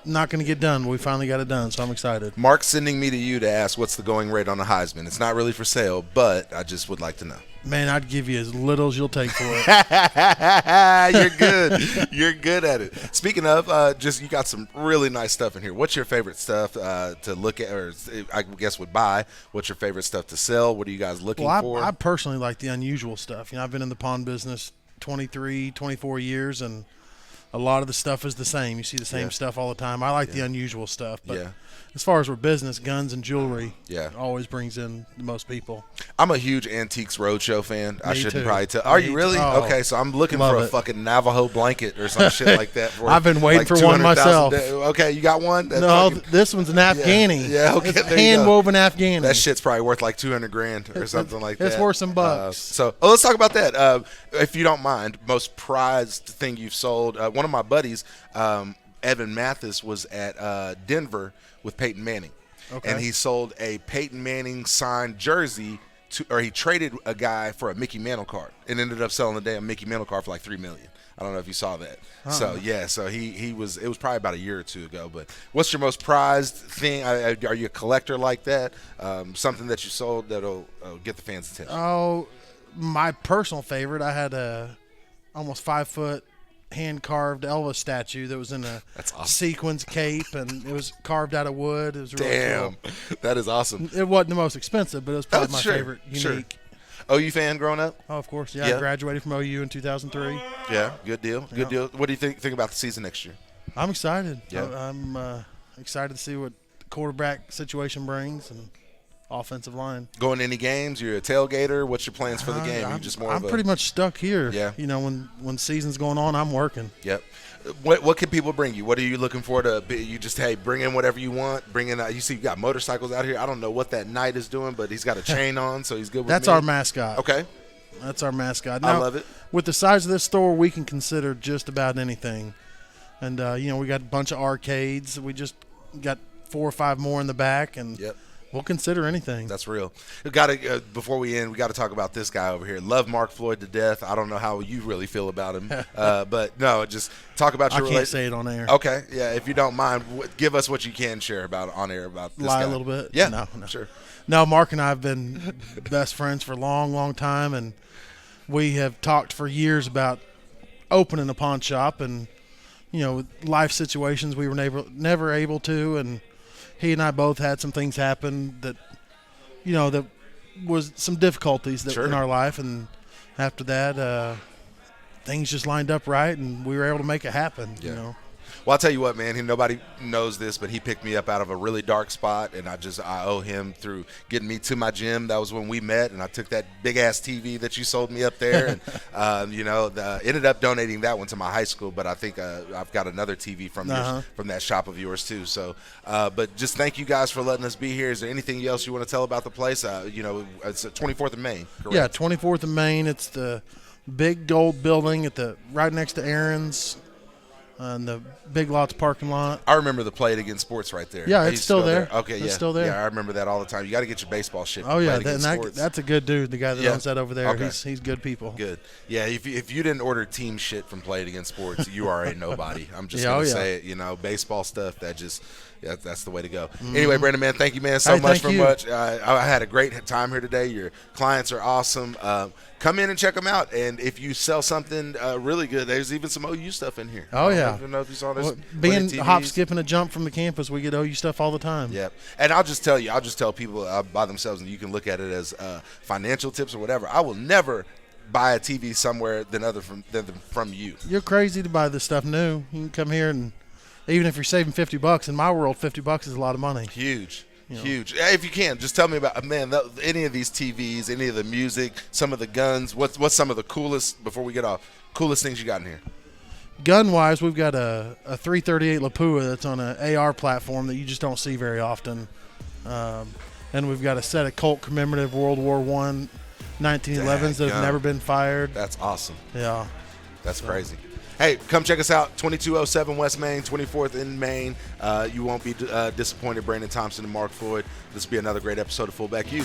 not going to get done, but we finally got it done, so I'm excited. Mark's sending me to you to ask what's the going rate on the Heisman. It's not really for sale, but I just would like to know. Man, I'd give you as little as you'll take for it. You're good. You're good at it. Speaking of, you got some really nice stuff in here. What's your favorite stuff to look at, or I guess would buy? What's your favorite stuff to sell? What are you guys looking for? I personally like the unusual stuff. You know, I've been in the pawn business 24 years, and a lot of the stuff is the same. You see the same Yeah. stuff all the time. I like the unusual stuff, but Yeah. as far as we're business, guns and jewelry, Yeah. always brings in the most people. I'm a huge Antiques Roadshow fan. I Me shouldn't too. probably tell. Are Me you really? too. Oh, Okay, so I'm looking love for a it. fucking Navajo blanket or some shit like that. For I've been waiting like for one 200,000 myself. Okay, you got one? That No, fucking- this one's an Afghani. Yeah, okay, It's there you go. hand-woven Afghani. that shit's probably worth like 200 grand or something like that. It's worth some bucks. So let's talk about that. If you don't mind, most prized thing you've sold. One of my buddies, Evan Mathis, was at Denver with Peyton Manning. Okay. And he sold a Peyton Manning signed jersey or he traded a guy for a Mickey Mantle card and ended up selling the damn Mickey Mantle card for like $3 million. I don't know if you saw that. So yeah, so he was. It was probably about a year or two ago. But what's your most prized thing? Are you a collector like that? Something that you sold that'll get the fans' attention. Oh, my personal favorite. I had a almost 5 foot hand carved Elvis statue that was in a That's awesome. sequins cape, and it was carved out of wood. It was really Damn, cool. that is awesome. It wasn't the most expensive, but it was probably my sure, favorite. sure. Unique. OU fan growing up? Oh, of course. Yeah, Yeah. I graduated from OU in 2003. Yeah, good deal. Good Yeah. deal. What do you think about the season next year? I'm excited. Yeah. I'm excited to see what the quarterback situation brings and offensive line. Going to any games? You're a tailgater. What's your plans for the game? Are you just more I'm of a pretty much stuck here. Yeah. You know, when season's going on, I'm working. Yep. What can people bring you? What are you looking for to be? You just, hey, bring in whatever you want. Bring in. You see, you got motorcycles out here. I don't know what that knight is doing, but he's got a chain on, so he's good with That's me. our mascot. Okay. That's our mascot. I Now, love it. With the size of this store, we can consider just about anything. And, we got a bunch of arcades. We just got 4 or 5 more in the back, and Yep. we'll consider anything. That's real. We got to before we end, we got to talk about this guy over here. Love Mark Floyd to death. I don't know how you really feel about him, but no, just talk about I your can't say it on air. Okay, yeah, if you don't mind, give us what you can share about on air about this Lie guy. a little bit? Yeah, No. sure. No, Mark and I have been best friends for a long, long time, and we have talked for years about opening a pawn shop, and life situations we were never able to, and he and I both had some things happen that that was some difficulties that Sure. in our life, and after that things just lined up right, and we were able to make it happen. Yeah. Well, I'll tell you what, man. Nobody knows this, but he picked me up out of a really dark spot, and I owe him through getting me to my gym. That was when we met, and I took that big-ass TV that you sold me up there, and ended up donating that one to my high school, but I think I've got another TV from that shop of yours, too. So, but just thank you guys for letting us be here. Is there anything else you want to tell about the place? It's at 24th and Main, correct? Yeah, 24th and Main. It's the big gold building right next to Aaron's. On the Big Lots parking lot. I remember the Play It Again Sports right there. Yeah, it's He's still there. Okay, It's yeah. still there. Yeah, I remember that all the time. You got to get your baseball shit. Oh, yeah, Play It Again Sports. that's a good dude, the guy that owns that over there. Okay. He's good people. Good. Yeah, if you didn't order team shit from Play It Again Sports, you are a nobody. I'm just Yeah, going to oh, say it. Baseball stuff, that's the way to go. Anyway, Brandon, man, thank you, man, so Hey, much thank for you. much. I had a great time here today. Your clients are awesome. Come in and check them out. And if you sell something really good, there's even some OU stuff in here. Oh, yeah. I don't know if you saw this. Well, being hop, skip, and a jump from the campus, we get OU stuff all the time. Yep. And I'll just tell people by themselves, and you can look at it as financial tips or whatever. I will never buy a TV somewhere than from you. You're crazy to buy this stuff new. You can come here, and even if you're saving $50, in my world, $50 is a lot of money. Huge. Huge. If you can, just tell me about, man, any of these TVs, any of the music, some of the guns. What's some of the coolest, before we get off, coolest things you got in here? Gun-wise, we've got a 338 Lapua that's on an AR platform that you just don't see very often. And we've got a set of Colt commemorative World War I 1911s that have never been fired. That's awesome. Yeah. That's crazy. Hey, come check us out, 2207 West Main, 24th in Main. You won't be disappointed. Brandon Thompson and Mark Floyd. This will be another great episode of Fullback U.